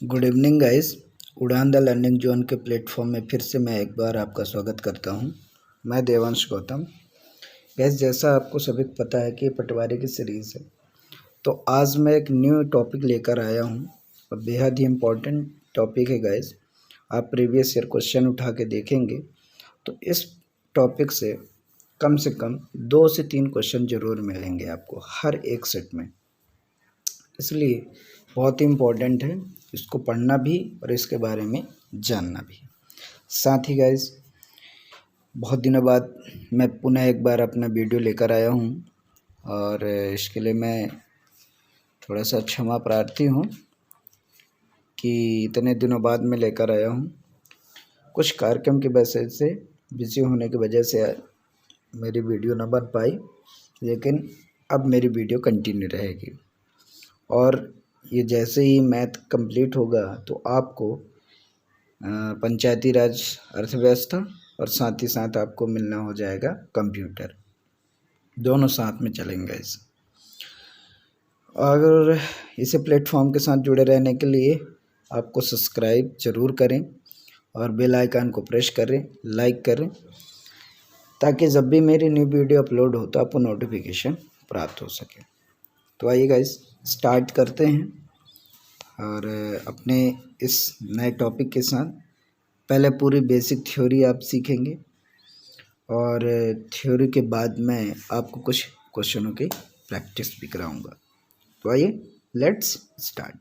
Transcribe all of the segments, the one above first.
Good evening guys. उड़ान the learning zone के platform में फिर से मैं एक बार आपका स्वागत करता हूं। मैं देवांश गौतम। गाइस, जैसा आपको सभी को पता है कि ये पटवारी की सीरीज़ है, तो आज मैं एक न्यू टॉपिक लेकर आया हूं और बेहद ही इम्पोर्टेंट टॉपिक है गाइस। आप प्रीवियस ईयर क्वेश्चन उठा के देखेंगे तो इस टॉपिक से कम 2 से 3 क्वेश्चन ज़रूर मिलेंगे आपको हर एक सेट में, इसलिए बहुत ही इम्पोर्टेंट है इसको पढ़ना भी और इसके बारे में जानना भी। साथ ही गाइस, बहुत दिनों बाद मैं पुनः एक बार अपना वीडियो लेकर आया हूँ और इसके लिए मैं थोड़ा सा क्षमा प्रार्थी हूँ कि इतने दिनों बाद मैं लेकर आया हूँ। कुछ कार्यक्रम की वजह से बिजी होने की वजह से मेरी वीडियो न बन पाई, लेकिन अब मेरी वीडियो कंटिन्यू रहेगी और ये जैसे ही मैथ कंप्लीट होगा तो आपको पंचायती राज अर्थव्यवस्था और साथ ही साथ आपको मिलना हो जाएगा कंप्यूटर, दोनों साथ में चलेंगे इस। अगर इसे प्लेटफॉर्म के साथ जुड़े रहने के लिए आपको सब्सक्राइब ज़रूर करें और बेल आइकन को प्रेस करें, लाइक करें, ताकि जब भी मेरी न्यू वीडियो अपलोड हो तो आपको नोटिफिकेशन प्राप्त हो सके। तो आइए गाइस, स्टार्ट करते हैं और अपने इस नए टॉपिक के साथ। पहले पूरी बेसिक थ्योरी आप सीखेंगे और थ्योरी के बाद मैं आपको कुछ क्वेश्चनों की प्रैक्टिस भी कराऊंगा। तो आइए लेट्स स्टार्ट।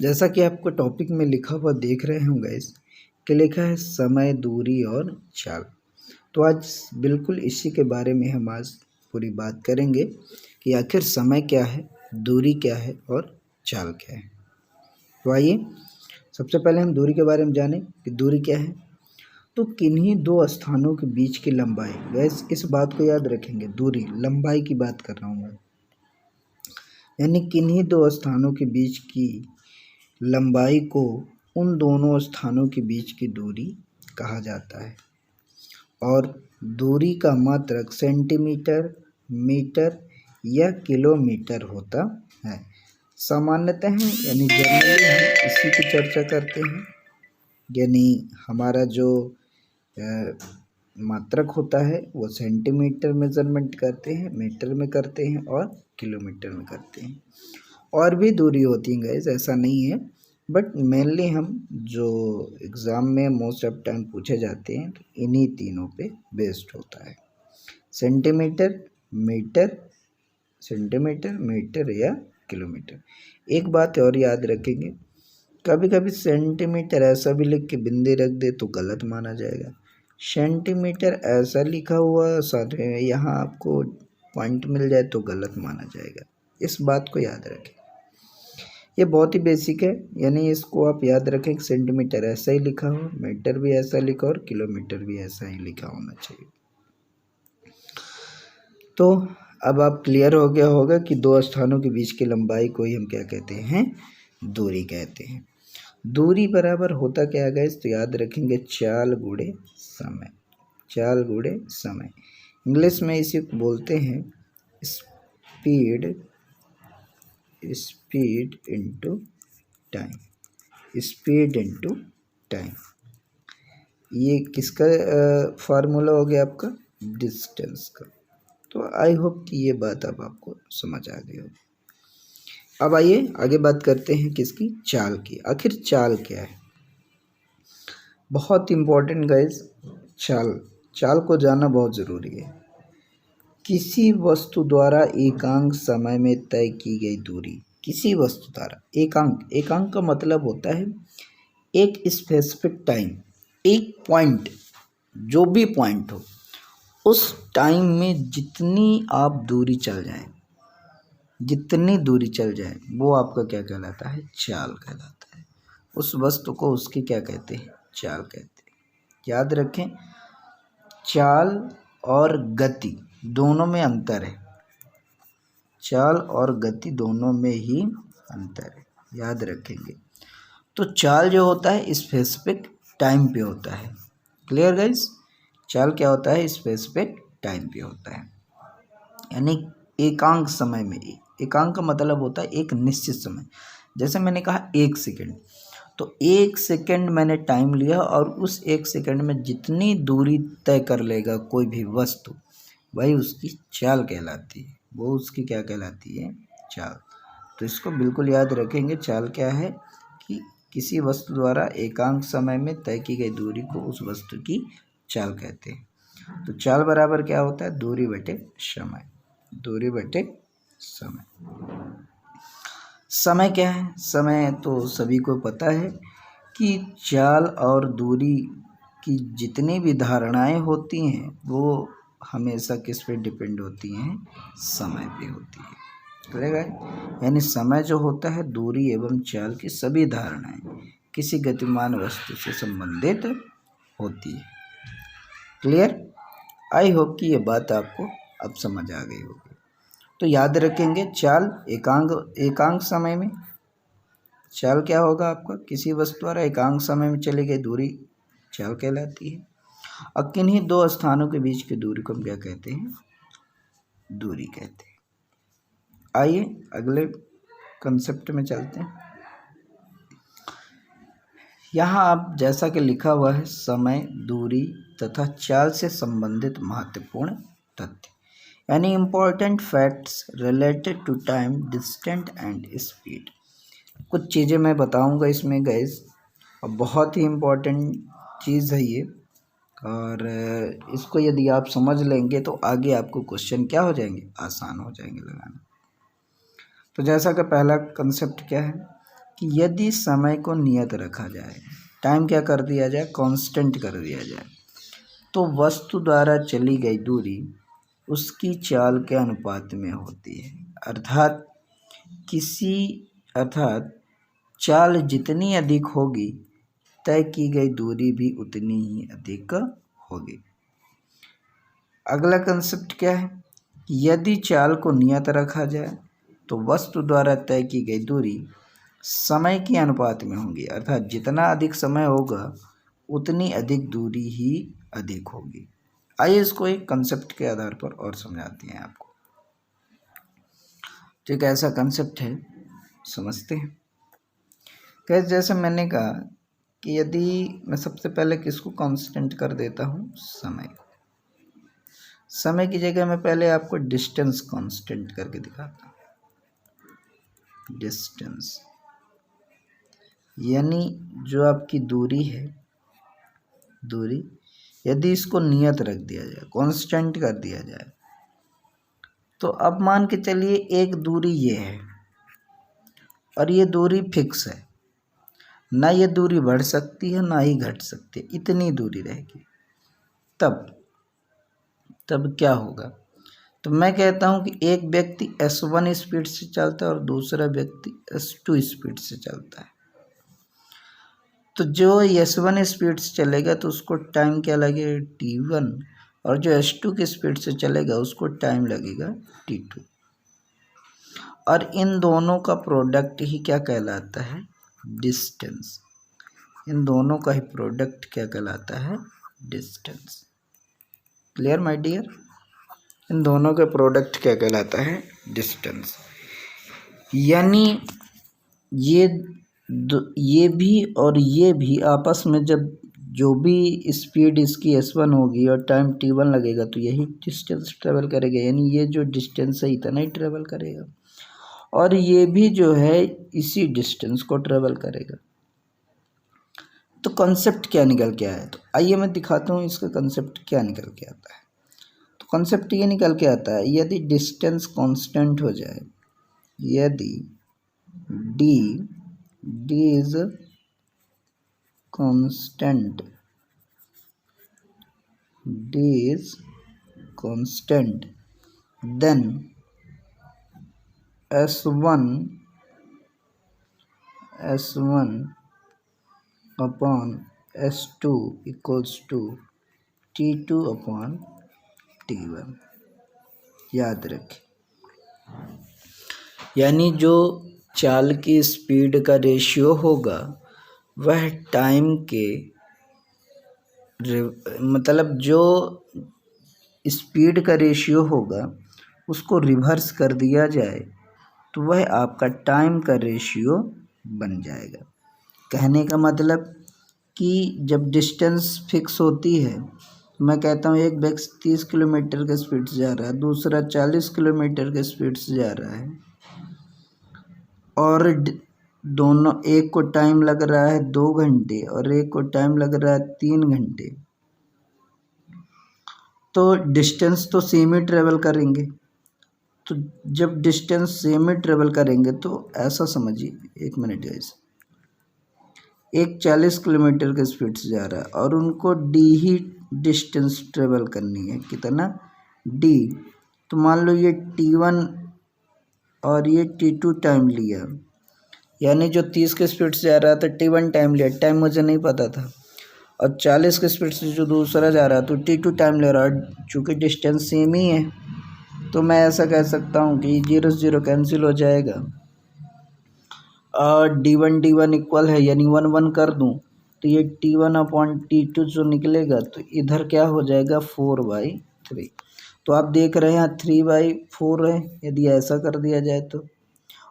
जैसा कि आपको टॉपिक में लिखा हुआ देख रहे हों गाइस कि लिखा है समय, दूरी और चाल। तो आज बिल्कुल इसी के बारे में हम आज पूरी बात करेंगे कि आखिर समय क्या है, दूरी क्या है और चाल क्या है। तो आइए सबसे पहले हम दूरी के बारे में जानें कि दूरी क्या है। तो किन्हीं दो स्थानों के बीच की लंबाई, वैसे इस बात को याद रखेंगे, दूरी लंबाई की बात कर रहा हूँ मैं, यानी किन्हीं दो स्थानों के बीच की लंबाई को उन दोनों स्थानों के बीच की दूरी कहा जाता है और दूरी का मात्रक सेंटीमीटर, मीटर या किलोमीटर होता है। सामान्यतः यानी जनरली हम इसी की चर्चा करते हैं, यानी हमारा जो मात्रक होता है वो सेंटीमीटर मेज़रमेंट करते हैं, मीटर में करते हैं और किलोमीटर में करते हैं। और भी दूरी होती है गाइस, ऐसा नहीं है, बट मेनली हम जो एग्ज़ाम में मोस्ट ऑफ टाइम पूछे जाते हैं तो इन्हीं तीनों पे बेस्ड होता है, सेंटीमीटर, मीटर, सेंटीमीटर, मीटर या किलोमीटर। एक बात और याद रखेंगे, कभी कभी सेंटीमीटर ऐसा भी लिख के बिंदी रख दे तो गलत माना जाएगा। सेंटीमीटर ऐसा लिखा हुआ साथ में यहाँ आपको पॉइंट मिल जाए तो गलत माना जाएगा। इस बात को याद रखें, ये बहुत ही बेसिक है, यानी इसको आप याद रखें कि सेंटीमीटर ऐसा ही लिखा हो, मीटर भी ऐसा लिखा और किलोमीटर भी ऐसा ही लिखा होना चाहिए। तो अब आप क्लियर हो गया होगा कि दो स्थानों के बीच की लंबाई को ही हम क्या कहते हैं, दूरी कहते हैं। दूरी बराबर होता क्या है गाइस, तो याद रखेंगे चाल गुणे समय, चाल गुणे समय। इंग्लिश में इसे बोलते हैं speed, speed into time, speed into time. ये किसका फार्मूला हो गया आपका, डिस्टेंस का। तो आई होप कि ये बात अब आपको समझ आ गई होगी। अब आइए आगे बात करते हैं किसकी, चाल की। आखिर चाल क्या है, बहुत इम्पोर्टेंट गाइस। चाल को जानना बहुत ज़रूरी है। किसी वस्तु द्वारा एकांक समय में तय की गई दूरी, किसी वस्तु द्वारा एकांक का मतलब होता है एक स्पेसिफिक टाइम, एक पॉइंट, जो भी पॉइंट हो उस टाइम में जितनी आप दूरी चल जाएं, जितनी दूरी चल जाए वो आपका क्या कहलाता है, चाल कहलाता है। उस वस्तु को उसकी क्या कहते हैं, चाल कहते हैं। याद रखें, चाल और गति दोनों में अंतर है, चाल और गति दोनों में ही अंतर है, याद रखेंगे। तो चाल जो होता है स्पेसिफिक टाइम पे होता है। क्लियर गाइस, चाल क्या होता है, स्पेसिफिक टाइम पे होता है, यानी एकांक समय में, एकांक का मतलब होता है एक निश्चित समय। जैसे मैंने कहा 1 सेकंड, तो 1 सेकंड मैंने टाइम लिया और उस 1 सेकंड में जितनी दूरी तय कर लेगा कोई भी वस्तु, वही उसकी चाल कहलाती है। वो उसकी क्या कहलाती है? चाल। तो इसको बिल्कुल याद रखेंगे। चाल क्या है कि किसी वस्तु द्वारा एकांक समय में तय की गई दूरी को उस वस्तु की चाल कहते हैं। तो चाल बराबर क्या होता है? दूरी बटे समय। दूरी बटे समय। समय क्या है? समय तो सभी को पता है कि चाल और दूरी की जितनी भी धारणाएं होती हैं वो हमेशा किस पे डिपेंड होती हैं? समय पे होती है। क्लियर है? यानी समय जो होता है दूरी एवं चाल की सभी धारणाएं किसी गतिमान वस्तु से संबंधित होती है। क्लियर? आई होप कि ये बात आपको अब समझ आ गई होगी। तो याद रखेंगे चाल एकांक समय में चाल क्या होगा आपका? किसी वस्तु द्वारा एकांक समय में चली गई दूरी चाल कहलाती है। और किन्हीं दो स्थानों के बीच की दूरी को हम क्या कहते हैं? दूरी कहते हैं। आइए अगले कंसेप्ट में चलते हैं। यहाँ आप जैसा कि लिखा हुआ है समय, दूरी तथा चाल से संबंधित महत्वपूर्ण तथ्य, यानी important facts related to time, distance and speed. कुछ चीज़ें मैं बताऊंगा इसमें गाइस, और बहुत ही इम्पोर्टेंट चीज़ है ये। और इसको यदि आप समझ लेंगे तो आगे आपको क्वेश्चन क्या हो जाएंगे? आसान हो जाएंगे लगाना। तो जैसा कि पहला कंसेप्ट क्या है कि यदि समय को नियत रखा जाए, टाइम क्या कर दिया जाए? कांस्टेंट कर दिया जाए, तो वस्तु द्वारा चली गई दूरी उसकी चाल के अनुपात में होती है। अर्थात चाल जितनी अधिक होगी तय की गई दूरी भी उतनी ही अधिक होगी। अगला कंसेप्ट क्या है? यदि चाल को नियत रखा जाए तो वस्तु द्वारा तय की गई दूरी समय के अनुपात में होगी। अर्थात जितना अधिक समय होगा उतनी अधिक दूरी ही अधिक होगी। आइए इसको एक कंसेप्ट के आधार पर और समझाते हैं आपको। तो एक ऐसा कंसेप्ट है, समझते हैं। कैसे? जैसे मैंने कहा कि यदि मैं सबसे पहले किसको कांस्टेंट कर देता हूँ? समय। समय की जगह मैं पहले आपको डिस्टेंस कांस्टेंट करके दिखाता हूँ। डिस्टेंस यानी जो आपकी दूरी है, दूरी यदि इसको नियत रख दिया जाए, कांस्टेंट कर दिया जाए, तो अब मान के चलिए एक दूरी ये है और ये दूरी फिक्स है, ना ये दूरी बढ़ सकती है ना ही घट सकती है, इतनी दूरी रहेगी। तब क्या होगा? तो मैं कहता हूँ कि एक व्यक्ति S1 स्पीड से चलता है और दूसरा व्यक्ति S2 स्पीड से चलता है। तो जो S1 स्पीड से चलेगा तो उसको टाइम क्या लगेगा? T1, और जो S2 की स्पीड से चलेगा उसको टाइम लगेगा T2। और इन दोनों का प्रोडक्ट ही क्या कहलाता है? डिस्टेंस। इन दोनों का ही प्रोडक्ट क्या कहलाता है? डिस्टेंस। Clear my dear? इन दोनों का प्रोडक्ट क्या कहलाता है? डिस्टेंस। यानी ये भी और ये भी आपस में जब जो भी स्पीड इसकी S1 होगी और टाइम T1 लगेगा तो यही डिस्टेंस ट्रेवल करेगा। यानी ये जो डिस्टेंस है इतना ही ट्रेवल करेगा और ये भी जो है इसी डिस्टेंस को ट्रेवल करेगा। तो कॉन्सेप्ट क्या निकल के आया? तो आइए मैं दिखाता हूँ इसका कॉन्सेप्ट क्या निकल के आता है। तो कॉन्सेप्ट ये निकल के आता है, यदि डिस्टेंस कांस्टेंट हो जाए, यदि d is constant, then S1 upon S2 equals to T2 upon T1। याद रखें, यानी जो चाल की स्पीड का रेशियो होगा वह टाइम के मतलब जो स्पीड का रेशियो होगा उसको रिवर्स कर दिया जाए तो वह आपका टाइम का रेशियो बन जाएगा। कहने का मतलब कि जब डिस्टेंस फिक्स होती है, मैं कहता हूँ एक व्यक्ति 30 किलोमीटर के स्पीड से जा रहा है, दूसरा 40 किलोमीटर के स्पीड से जा रहा है, और दोनों, एक को टाइम लग रहा है 2 घंटे और एक को टाइम लग रहा है 3 घंटे, तो डिस्टेंस तो सेम ही ट्रेवल करेंगे। तो जब डिस्टेंस सेम ही ट्रेवल करेंगे तो ऐसा समझिए, 1 मिनट गाइस, एक 40 किलोमीटर के स्पीड से जा रहा है और उनको डी ही डिस्टेंस ट्रेवल करनी है। कितना? डी। तो मान लो ये T1 और ये T2 टाइम लिया, यानी जो 30 के स्पीड से जा रहा था T1 टाइम लिया, टाइम मुझे नहीं पता था, और 40 के स्पीड से जो दूसरा जा रहा तो T2 टाइम ले रहा है। चूँकि डिस्टेंस सेम ही है तो मैं ऐसा कह सकता हूँ कि 0 से 0 कैंसिल हो जाएगा और D1 इक्वल है, यानी 1 1 कर दूँ तो ये T1 अपॉन T2 जो निकलेगा तो इधर क्या हो जाएगा 4/3। तो आप देख रहे हैं यहाँ 3/4 है यदि ऐसा कर दिया जाए तो,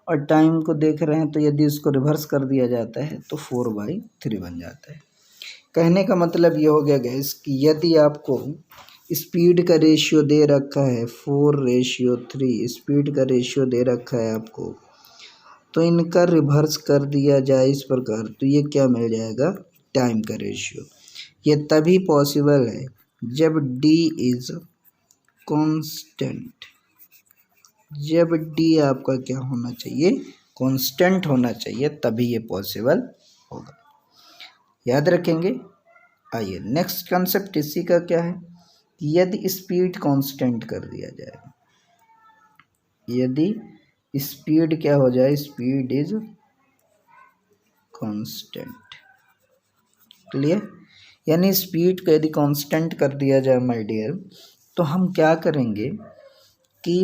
और टाइम को देख रहे हैं तो यदि इसको रिवर्स कर दिया जाता है तो 4/3 बन जाता है। कहने का मतलब ये हो गया गाइस कि यदि आपको स्पीड का रेशियो दे रखा है 4:3, स्पीड का रेशियो दे रखा है आपको, तो इनका रिवर्स कर दिया जाए इस प्रकार तो ये क्या मिल जाएगा? टाइम का रेशियो। ये तभी पॉसिबल है जब d इज कांस्टेंट, जब d आपका क्या होना चाहिए? कांस्टेंट होना चाहिए, तभी ये पॉसिबल होगा। याद रखेंगे। आइए नेक्स्ट कंसेप्ट इसी का क्या है, यदि स्पीड कांस्टेंट कर दिया जाए, यदि स्पीड क्या हो जाए? Speed is constant. क्लियर? यानी स्पीड को यदि कांस्टेंट कर दिया जाए माय डियर, तो हम क्या करेंगे कि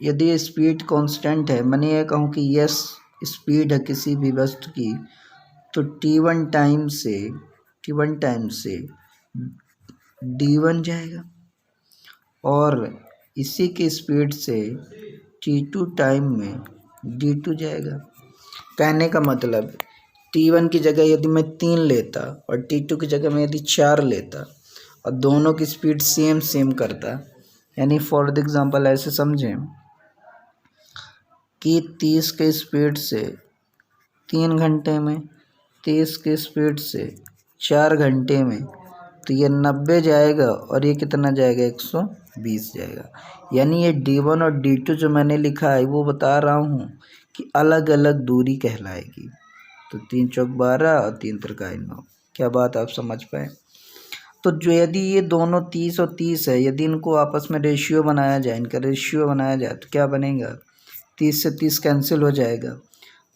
यदि स्पीड कांस्टेंट है, मैंने ये कहूँ कि यस स्पीड है किसी भी वस्तु की, तो T1 टाइम से D1 जाएगा और इसी की स्पीड से T2 टाइम में D2 जाएगा। कहने का मतलब T1 की जगह यदि मैं 3 लेता और T2 की जगह मैं यदि 4 लेता और दोनों की स्पीड सेम करता, यानी फॉर द एग्जांपल ऐसे समझें कि 30 के स्पीड से 3 घंटे में, 30 के स्पीड से 4 घंटे में, तो ये 90 जाएगा और ये कितना जाएगा? 120 जाएगा। यानी ये D1 और D2 जो मैंने लिखा है वो बता रहा हूँ कि अलग अलग दूरी कहलाएगी। तो 3 चौक 12 और 3 त्रिकाई 9। क्या बात आप समझ पाए? तो जो यदि ये दोनों 30 और 30 है, यदि इनको आपस में रेशियो बनाया जाए, इनका रेशियो बनाया जाए तो क्या बनेगा? 30 से 30 कैंसिल हो जाएगा,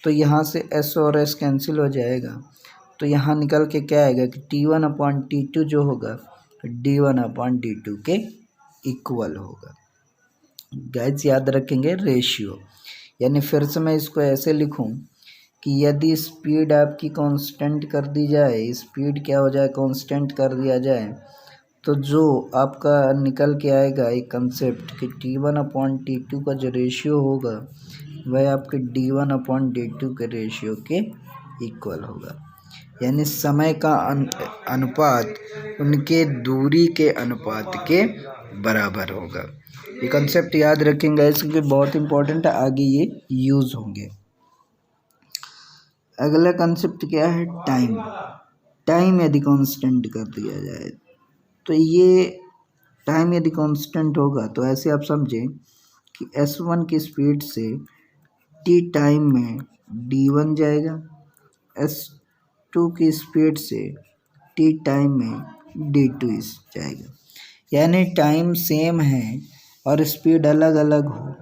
तो यहाँ से S और S कैंसिल हो जाएगा, तो यहाँ निकल के क्या आएगा कि T1 अपॉन T2 जो होगा D1 अपॉन D2 के इक्वल होगा। गाइस याद रखेंगे रेशियो, यानी फिर से मैं इसको ऐसे लिखूं कि यदि स्पीड आपकी कांस्टेंट कर दी जाए, स्पीड क्या हो जाए? कांस्टेंट कर दिया जाए, तो जो आपका निकल के आएगा एक कंसेप्ट कि T1 अपॉन T2 का जो रेशियो होगा वह आपके D1 अपॉन D2 के रेशियो के इक्वल होगा। यानी समय का अनुपात उनके दूरी के अनुपात के बराबर होगा। ये कंसेप्ट याद रखेंगे इसके बहुत इंपॉर्टेंट है, आगे ये यूज़ होंगे। अगला कंसेप्ट क्या है? टाइम यदि कांस्टेंट कर दिया जाए, तो ये टाइम यदि कांस्टेंट होगा तो ऐसे आप समझें कि S1 की स्पीड से T टाइम में D1 जाएगा, S2 की स्पीड से T टाइम में D2 जाएगा। यानी टाइम सेम है और स्पीड अलग अलग हो,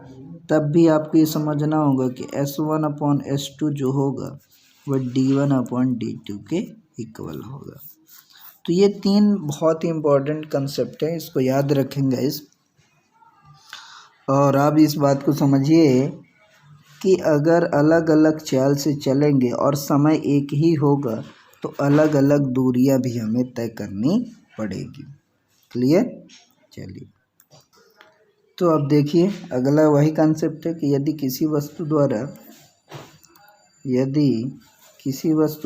तब भी आपको ये समझना होगा कि S1 अपॉन S2 जो होगा वह D1 अपॉन D2 के इक्वल होगा। तो ये 3 बहुत ही इम्पोर्टेंट कंसेप्ट है, इसको याद रखेंगे इस। और आप इस बात को समझिए कि अगर अलग अलग चाल से चलेंगे और समय एक ही होगा तो अलग अलग दूरियां भी हमें तय करनी पड़ेगी। क्लियर? चलिए तो अब देखिए अगला वही कॉन्सेप्ट है कि यदि किसी वस्तु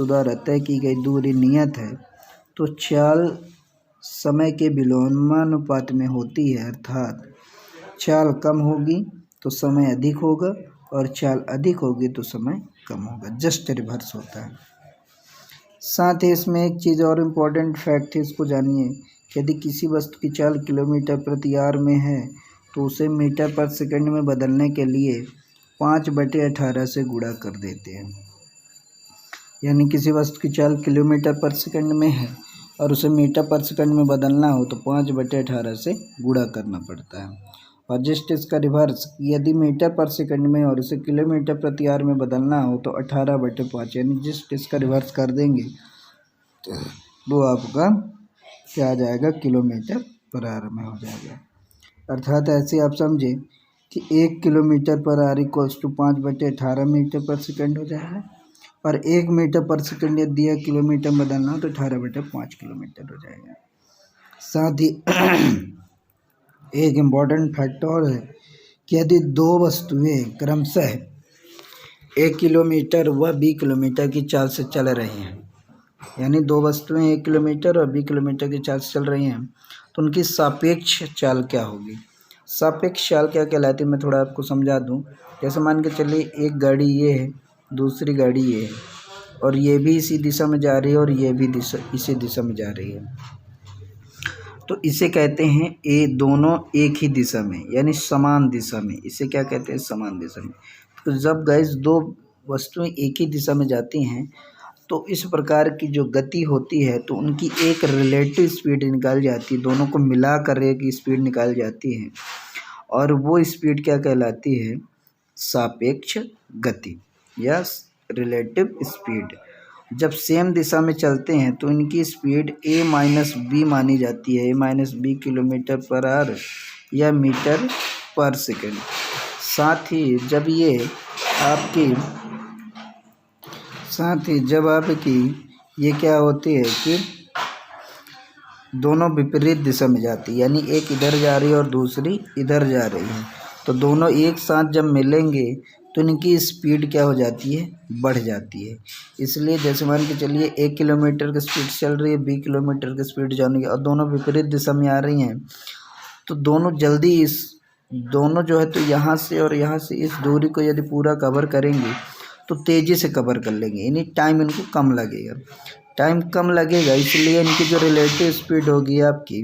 द्वारा तय की गई दूरी नियत है तो चाल समय के विलोमानुपात में होती है, अर्थात चाल कम होगी तो समय अधिक होगा और चाल अधिक होगी तो समय कम होगा, जस्ट रिवर्स होता है। साथ ही इसमें एक चीज़ और इम्पोर्टेंट फैक्ट है, इसको जानिए। यदि किसी वस्तु की चाल किलोमीटर प्रति आवर में है तो उसे मीटर पर सेकंड में बदलने के लिए 5/18 से गुणा कर देते हैं। यानी किसी वस्तु की चाल किलोमीटर पर सेकंड में है और उसे मीटर पर सेकंड में बदलना हो तो 5/18 से गुणा करना पड़ता है। और जस्ट इसका रिवर्स, यदि मीटर पर सेकंड में और उसे किलोमीटर प्रति आवर में बदलना हो तो 18/5, यानी जस्ट इसका रिवर्स कर देंगे तो वो आपका क्या आ जाएगा, किलोमीटर पर आवर में हो जाएगा। अर्थात ऐसे आप समझे कि 1 kilometre per hour equals to 5/18 metre per second हो जाएगा, और 1 मीटर पर सेकंड यदि दिया किलोमीटर बदलना हो तो 18/5 किलोमीटर हो जाएगा। साथ ही एक इम्पॉर्टेंट फैक्ट और है कि यदि दो वस्तुएं क्रमशः 1 किलोमीटर व 20 किलोमीटर की चाल से चल रही हैं, यानी दो वस्तुएं 1 किलोमीटर और 20 किलोमीटर की चाल से चल रही हैं, तो उनकी सापेक्ष चाल क्या होगी। सापेक्ष चाल क्या कहलाती है, मैं थोड़ा आपको समझा दूं। जैसे मान के चलिए एक गाड़ी ये है, दूसरी गाड़ी ये है, और ये भी इसी दिशा में जा रही है और ये भी इसी दिशा में जा रही है, तो इसे कहते हैं ये दोनों एक ही दिशा में, यानी समान दिशा में। इसे क्या कहते हैं, समान दिशा में। तो जब गाइस दो वस्तुएं एक ही दिशा में जाती हैं तो इस प्रकार की जो गति होती है तो उनकी एक रिलेटिव स्पीड निकाल जाती है, दोनों को मिला कर एक स्पीड निकाल जाती है, और वो स्पीड क्या कहलाती है, सापेक्ष गति या रिलेटिव स्पीड। जब सेम दिशा में चलते हैं तो इनकी स्पीड a-b मानी जाती है, a-b किलोमीटर पर आवर या मीटर पर सेकंड। साथ ही जब आपकी ये क्या होती है कि दोनों विपरीत दिशा में जाती है, यानी एक इधर जा रही है और दूसरी इधर जा रही है, तो दोनों एक साथ जब मिलेंगे तो इनकी स्पीड क्या हो जाती है, बढ़ जाती है। इसलिए जैसे मान के चलिए 1 किलोमीटर की स्पीड चल रही है, 20 किलोमीटर की स्पीड जाने की, और दोनों विपरीत दिशा में आ रही हैं, तो दोनों जो है तो यहाँ से और यहाँ से इस दूरी को यदि पूरा कवर करेंगे तो तेज़ी से कवर कर लेंगे, यानी टाइम इनको कम लगेगा। इसलिए इनकी जो रिलेटिव स्पीड होगी आपकी,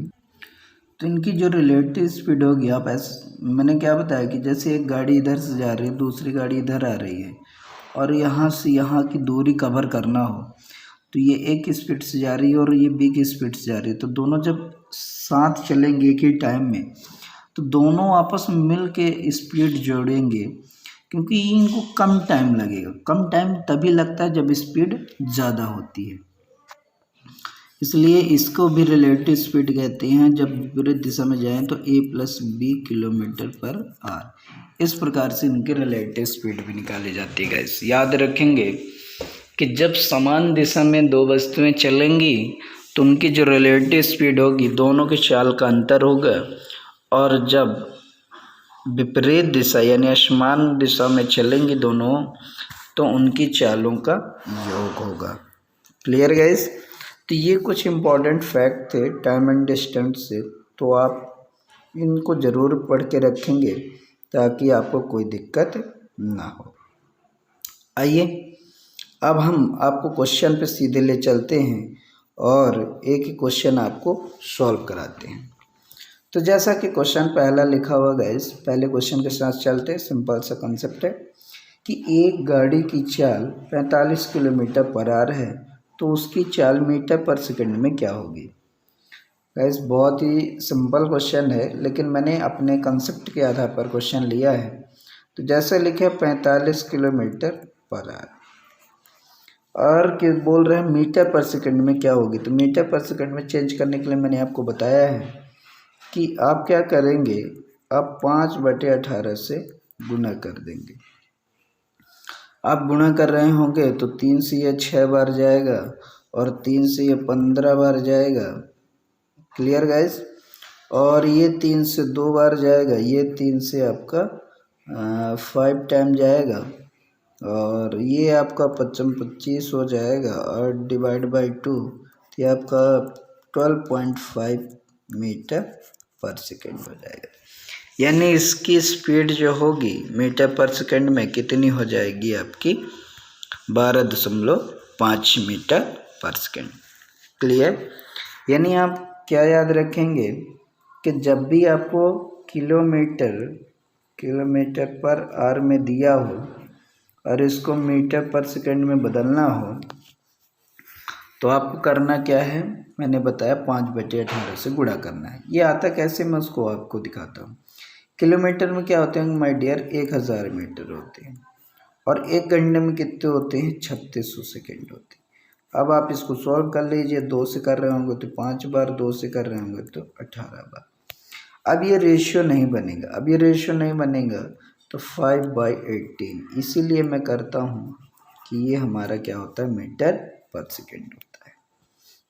तो इनकी जो रिलेटिव स्पीड होगी, आप मैंने क्या बताया कि जैसे एक गाड़ी इधर से जा रही है, दूसरी गाड़ी इधर आ रही है, और यहाँ से यहाँ की दूरी कवर करना हो तो ये एक स्पीड से जा रही है और ये बी की स्पीड से जा रही है, तो दोनों जब साथ चलेंगे एक ही टाइम में तो दोनों आपस में मिल के स्पीड जोड़ेंगे, क्योंकि इनको कम टाइम लगेगा। कम टाइम तभी लगता है जब स्पीड ज़्यादा होती है, इसलिए इसको भी रिलेटिव स्पीड कहते हैं। जब विपरीत दिशा में जाएं तो a+b किलोमीटर पर आवर। इस प्रकार से इनकी रिलेटिव स्पीड भी निकाली जाती है। गाइस याद रखेंगे कि जब समान दिशा में दो वस्तुएं चलेंगी तो उनकी जो रिलेटिव स्पीड होगी, दोनों की चाल का अंतर होगा, और जब विपरीत दिशा यानी असमान दिशा में चलेंगी दोनों तो उनकी चालों का योग होगा। Clear guys. तो ये कुछ इम्पॉर्टेंट फैक्ट थे टाइम एंड डिस्टेंस से, तो आप इनको ज़रूर पढ़ के रखेंगे ताकि आपको कोई दिक्कत ना हो। आइए अब हम आपको क्वेश्चन पे सीधे ले चलते हैं और एक ही क्वेश्चन आपको सॉल्व कराते हैं। तो जैसा कि क्वेश्चन पहला लिखा हुआ गाइस, पहले क्वेश्चन के साथ चलते हैं। सिंपल सा कंसेप्ट है कि एक गाड़ी की चाल 45 किलोमीटर पर आवर है तो उसकी चाल मीटर पर सेकंड में क्या होगी। गाइस बहुत ही सिंपल क्वेश्चन है, लेकिन मैंने अपने कंसेप्ट के आधार पर क्वेश्चन लिया है। तो जैसे लिखे 45 किलोमीटर पर आवर, और कि बोल रहे हैं मीटर पर सेकंड में क्या होगी। तो मीटर पर सेकंड में चेंज करने के लिए मैंने आपको बताया है कि आप क्या करेंगे, आप 5/18 से गुना कर देंगे। आप गुणा कर रहे होंगे तो 3 से ये 6 बार जाएगा और 3 से ये 15 बार जाएगा। Clear guys. और ये 3 से 2 बार जाएगा, ये 3 से आपका 5 टाइम जाएगा, और ये आपका 25 हो जाएगा, और डिवाइड बाई 2 तो ये आपका 12.5 मीटर पर सेकेंड हो जाएगा। यानी इसकी स्पीड जो होगी मीटर पर सेकेंड में कितनी हो जाएगी आपकी 12.5 मीटर पर सेकेंड। क्लियर। यानी आप क्या याद रखेंगे कि जब भी आपको किलोमीटर पर आवर में दिया हो और इसको मीटर पर सेकेंड में बदलना हो तो आपको करना क्या है, मैंने बताया 5/18 से गुणा करना है। ये आता कैसे मैं उसको आपको दिखाता हूँ। किलोमीटर में क्या होते हैं माय डियर, 1000 मीटर होते हैं, और 1 घंटे में कितने होते हैं, 3600 सेकेंड होते हैं। अब आप इसको सॉल्व कर लीजिए, 2 से कर रहे होंगे तो 5 बार, 2 से कर रहे होंगे तो 18 बार। अब ये रेशियो नहीं बनेगा, तो 5/18, इसीलिए मैं करता हूँ कि ये हमारा क्या होता है, मीटर पर सेकेंड होता है,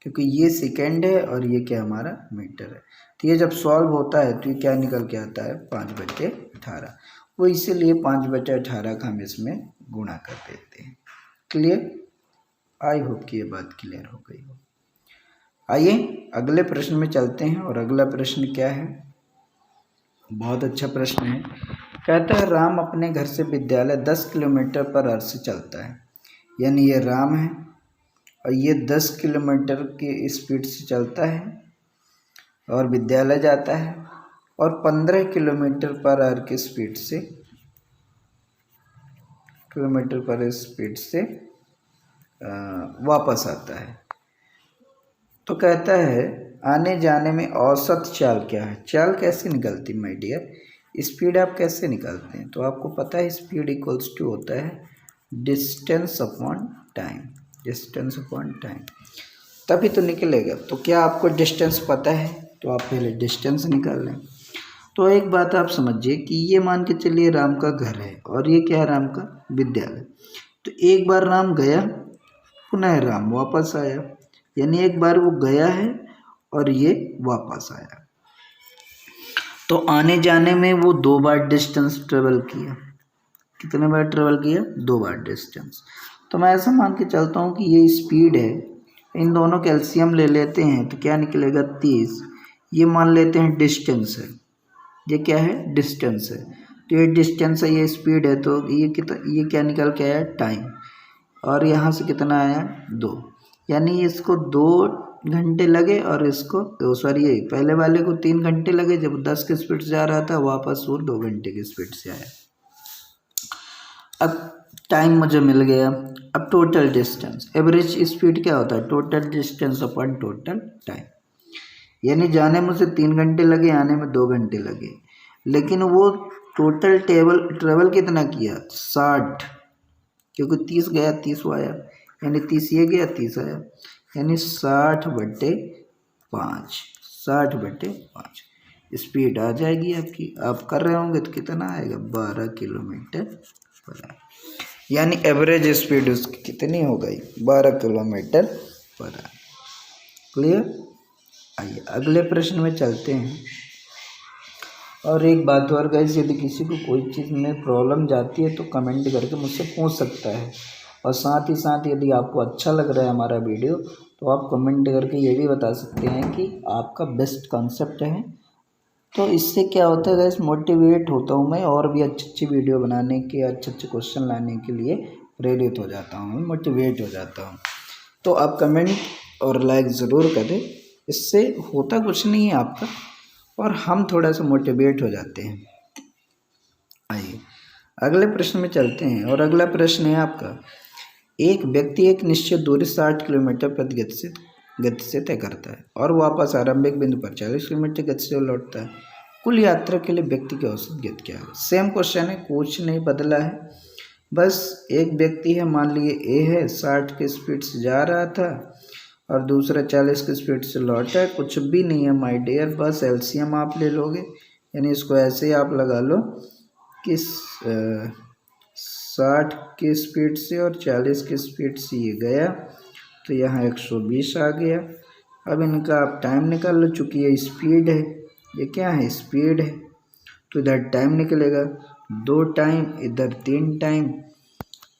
क्योंकि ये सेकेंड है और ये क्या हमारा मीटर है। तो ये जब सॉल्व होता है तो ये क्या निकल के आता है, 5/18। वो इसीलिए 5/18 का हम इसमें गुणा कर देते हैं। क्लियर। आई होप कि ये बात क्लियर हो गई हो। आइए अगले प्रश्न में चलते हैं, और अगला प्रश्न क्या है, बहुत अच्छा प्रश्न है। कहता है राम अपने घर से विद्यालय 10 किलोमीटर पर आवर से चलता है। यानी ये राम है और ये 10 किलोमीटर की स्पीड से चलता है और विद्यालय जाता है, और 15 किलोमीटर पर आवर की स्पीड से वापस आता है। तो कहता है आने जाने में औसत चाल क्या है। चाल कैसे निकलती माय डियर, स्पीड आप कैसे निकालते हैं, तो आपको पता है स्पीड इक्वल्स टू होता है डिस्टेंस अपॉन टाइम, तभी तो निकलेगा। तो क्या आपको डिस्टेंस पता है, तो आप पहले डिस्टेंस निकाल लें। तो एक बात आप समझिए कि ये मान के चलिए राम का घर है और ये क्या है, राम का विद्यालय। तो एक बार राम गया, पुनः राम वापस आया, यानी एक बार वो गया है और ये वापस आया। तो आने जाने में वो 2 बार डिस्टेंस ट्रेवल किया। कितने बार ट्रेवल किया, 2 बार डिस्टेंस। तो मैं ऐसा मान के चलता हूँ कि ये स्पीड है, इन दोनों का एलसीएम ले लेते हैं तो क्या निकलेगा, 30। ये मान लेते हैं डिस्टेंस है, ये क्या है, डिस्टेंस है। तो ये डिस्टेंस है, ये स्पीड है, तो ये क्या निकल के आया, टाइम। और यहाँ से कितना आया, 2। यानी इसको 2 घंटे लगे और इसको सॉरी ये पहले वाले को 3 घंटे लगे जब 10 की स्पीड से आ रहा था, वापस वो 2 घंटे की स्पीड से आया। अब टाइम मुझे मिल गया। अब टोटल डिस्टेंस, एवरेज स्पीड क्या होता है, total distance upon total time. यानी जाने में उसे 3 घंटे लगे, आने में 2 घंटे लगे, लेकिन वो टोटल ट्रेवल कितना किया, 60, क्योंकि 30 गया 30 वो आया, यानी 30 ये गया 30 आया, यानी 60/5 स्पीड आ जाएगी आपकी। आप कर रहे होंगे तो कितना आएगा, 12 किलोमीटर पर आवर। यानी एवरेज स्पीड उसकी कितनी हो गई, 12 किलोमीटर पर आवर। क्लियर। आइए अगले प्रश्न में चलते हैं। और एक बात और गाइस, यदि किसी को कोई चीज़ में प्रॉब्लम जाती है तो कमेंट करके मुझसे पूछ सकता है, और साथ ही साथ यदि आपको अच्छा लग रहा है हमारा वीडियो तो आप कमेंट करके ये भी बता सकते हैं कि आपका बेस्ट कॉन्सेप्ट है। तो इससे क्या होता है गाइस, मोटिवेट होता हूँ मैं, और भी अच्छी अच्छी वीडियो बनाने के, अच्छे अच्छे क्वेश्चन लाने के लिए प्रेरित हो जाता हूँ, मोटिवेट हो जाता हूँ। तो आप कमेंट और लाइक ज़रूर करें, इससे होता कुछ नहीं है आपका, और हम थोड़ा सा मोटिवेट हो जाते हैं। आइए अगले प्रश्न में चलते हैं, और अगला प्रश्न है आपका, एक व्यक्ति एक निश्चित दूरी 60 किलोमीटर प्रति गति से तय करता है और वापस आरंभिक बिंदु पर 40 किलोमीटर गति से लौटता है। कुल यात्रा के लिए व्यक्ति की औसत गति क्या है। सेम क्वेश्चन है, कुछ नहीं बदला है, बस एक व्यक्ति है, मान लिए ए है, 60 की स्पीड से जा रहा था और दूसरा 40 की स्पीड से लौटा है। कुछ भी नहीं है माय डियर, बस एलसीएम आप ले लोगे, यानी इसको ऐसे ही आप लगा लो कि 60 की स्पीड से और 40 की स्पीड से ये गया तो यहाँ 120 आ गया। अब इनका आप टाइम निकाल लो, चूँकि ये स्पीड है, ये क्या है, स्पीड है, तो इधर टाइम निकलेगा, 2 टाइम, इधर 3 टाइम।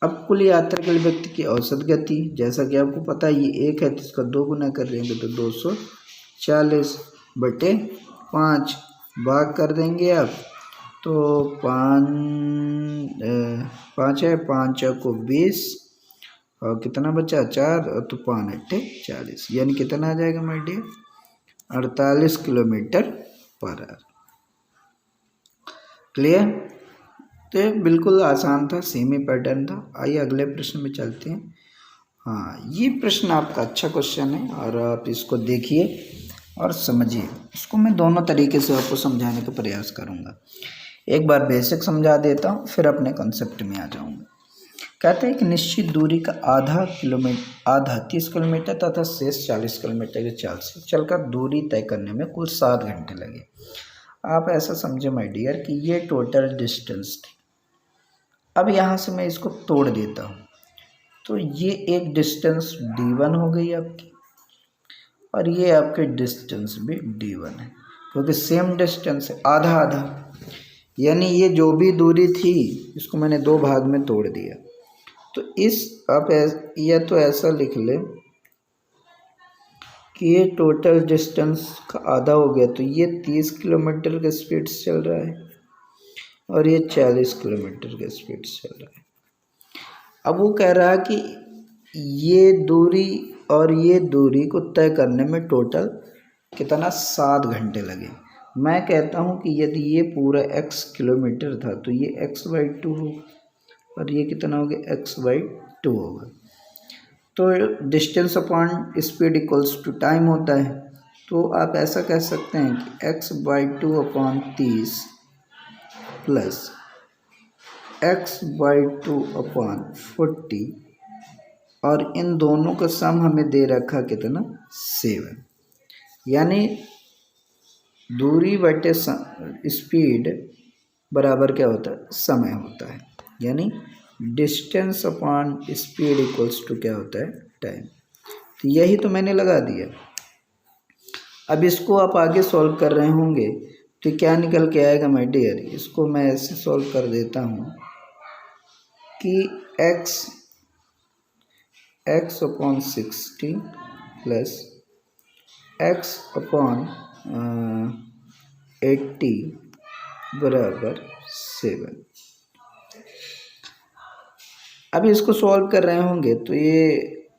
अब कुल यात्रा के लिए व्यक्ति की औसत गति, जैसा कि आपको पता है ये 1 है तो इसका 2 गुना कर देंगे तो 240/5 भाग कर देंगे आप, तो 5 है, 5 को 20 और कितना बचा 4 और तो 5 अट्ठे 40, यानी कितना आ जाएगा my dear, 48 kilometre per hour. Clear. तो ये बिल्कुल आसान था, सेम ही पैटर्न था। आइए अगले प्रश्न में चलते हैं। हाँ, ये प्रश्न आपका अच्छा क्वेश्चन है और आप इसको देखिए और समझिए। इसको मैं दोनों तरीके से आपको समझाने का प्रयास करूँगा। एक बार बेसिक समझा देता हूँ, फिर अपने कॉन्सेप्ट में आ जाऊँगा। कहते हैं कि निश्चित दूरी का आधा 30 किलोमीटर तथा शेष 40 किलोमीटर की चाल से चलकर दूरी तय करने में कुल 7 घंटे लगे। आप ऐसा समझे माय डियर कि ये टोटल डिस्टेंस थी। अब यहाँ से मैं इसको तोड़ देता हूँ, तो ये एक डिस्टेंस d1 हो गई आपकी, और ये आपके डिस्टेंस भी d1 है, क्योंकि सेम डिस्टेंस है, आधा आधा। यानी ये जो भी दूरी थी इसको मैंने 2 भाग में तोड़ दिया। तो इस आप या तो ऐसा लिख ले कि ये टोटल डिस्टेंस का आधा हो गया, तो ये 30 किलोमीटर के स्पीड से चल रहा है और ये 40 किलोमीटर के स्पीड से चल रहा है। अब वो कह रहा है कि ये दूरी और ये दूरी को तय करने में टोटल कितना 7 घंटे लगे। मैं कहता हूँ कि यदि ये पूरा x किलोमीटर था तो ये x/2 होगा और ये कितना हो गया x/2 होगा। तो distance upon speed equals to time होता है, तो आप ऐसा कह सकते हैं कि x/2/30 प्लस x/2/40 और इन दोनों का सम हमें दे रखा कितना 7, यानी दूरी बटे स्पीड बराबर क्या होता है, समय होता है। यानी distance upon speed equals to क्या होता है, टाइम। तो यही तो मैंने लगा दिया। अब इसको आप आगे सॉल्व कर रहे होंगे तो क्या निकल के आएगा माय डियर, इसको मैं ऐसे सॉल्व कर देता हूँ कि x/60 प्लस x/80 बराबर 7। अब इसको सॉल्व कर रहे होंगे तो ये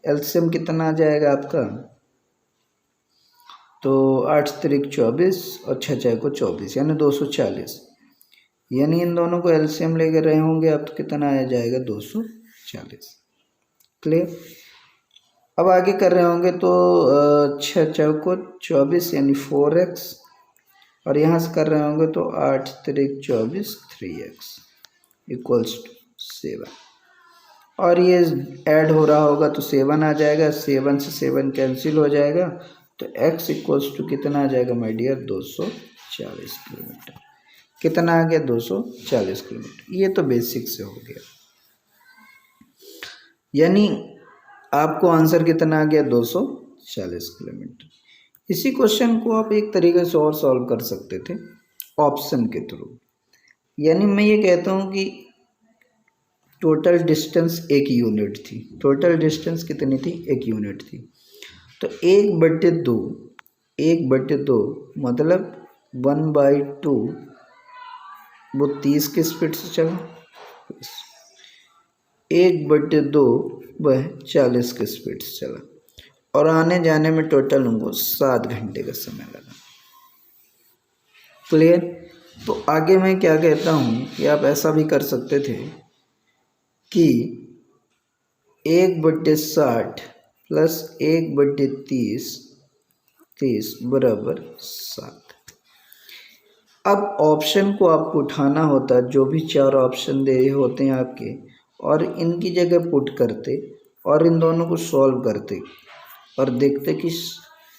एलसीएम कितना आ जाएगा आपका, तो 8 त्रिक 24 और 6 6 को 24 यानी 240, यानी इन दोनों को एलसीएम लेकर रहे होंगे आप तो कितना आ जाएगा 240। क्लियर। अब आगे कर रहे होंगे तो 6 6 को 24 यानी 4x, और यहाँ से कर रहे होंगे तो 8 त्रिक 24 3x इक्वल्स टू 7, और ये ऐड हो रहा होगा तो 7 आ जाएगा, 7 से 7 कैंसिल हो जाएगा, तो x इक्वल्स टू कितना आ जाएगा माय डियर 240 किलोमीटर। कितना आ गया 240 किलोमीटर। ये तो बेसिक से हो गया, यानी आपको आंसर कितना आ गया 240 किलोमीटर। इसी क्वेश्चन को आप एक तरीके से और सॉल्व कर सकते थे ऑप्शन के थ्रू। यानी मैं ये कहता हूँ कि टोटल डिस्टेंस 1 यूनिट थी, टोटल डिस्टेंस कितनी थी 1 यूनिट थी, तो 1/2 मतलब 1/2 वो 30 की स्पीड से चला, 1/2 वह 40 की स्पीड से चला, और आने जाने में टोटल उनको 7 घंटे का समय लगा। क्लियर। तो आगे मैं क्या कहता हूँ कि आप ऐसा भी कर सकते थे कि 1/60 प्लस 1/30 बराबर 7। अब ऑप्शन को आपको उठाना होता, जो भी 4 ऑप्शन दे होते हैं आपके, और इनकी जगह पुट करते और इन दोनों को सॉल्व करते और देखते कि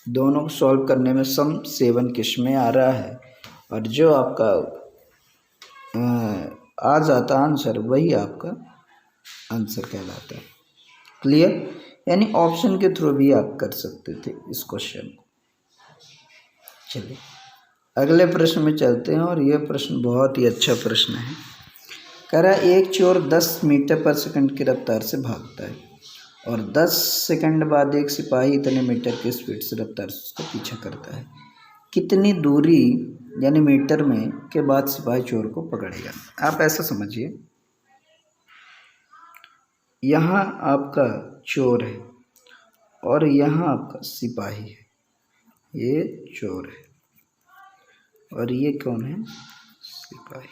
दोनों को सॉल्व करने में सम 7 किस में आ रहा है, और जो आपका आ जाता आंसर वही आपका आंसर कहलाता है। क्लियर। यानी ऑप्शन के थ्रू भी आप कर सकते थे इस क्वेश्चन को। चलिए अगले प्रश्न में चलते हैं और यह प्रश्न बहुत ही अच्छा प्रश्न है। कह रहा है एक चोर 10 मीटर पर सेकंड की रफ्तार से भागता है और 10 सेकंड बाद एक सिपाही इतने मीटर की स्पीड से रफ्तार से उसका पीछा करता है। कितनी दूरी यानी मीटर में के बाद सिपाही चोर को पकड़ेगा। आप ऐसा समझिए, यहाँ आपका चोर है और यहाँ आपका सिपाही है। ये चोर है और ये कौन है? सिपाही।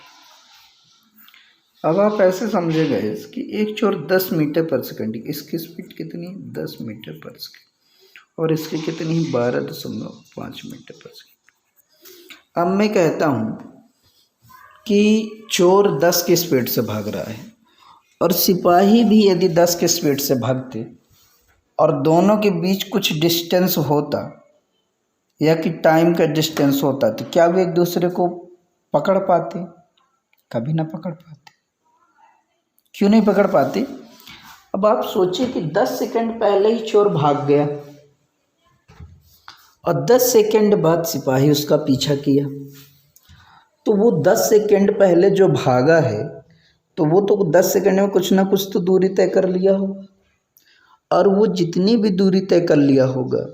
अब आप ऐसे समझेगा कि एक चोर 10 मीटर पर सेकंड, इसकी स्पीड कितनी? 10 मीटर पर सेकंड और इसकी कितनी? 12.5 मीटर पर सेकंड। अब मैं कहता हूँ कि चोर 10 की स्पीड से भाग रहा है और सिपाही भी यदि 10 की स्पीड से भागते और दोनों के बीच कुछ डिस्टेंस होता या कि टाइम का डिस्टेंस होता तो क्या वे एक दूसरे को पकड़ पाते? कभी ना पकड़ पाते। क्यों नहीं पकड़ पाते? अब आप सोचिए कि 10 सेकंड पहले ही चोर भाग गया और 10 सेकंड बाद सिपाही उसका पीछा किया, तो वो 10 सेकंड पहले जो भागा है तो वो तो 10 सेकंड में कुछ ना कुछ तो दूरी तय कर लिया होगा, और वो जितनी भी दूरी तय कर लिया होगा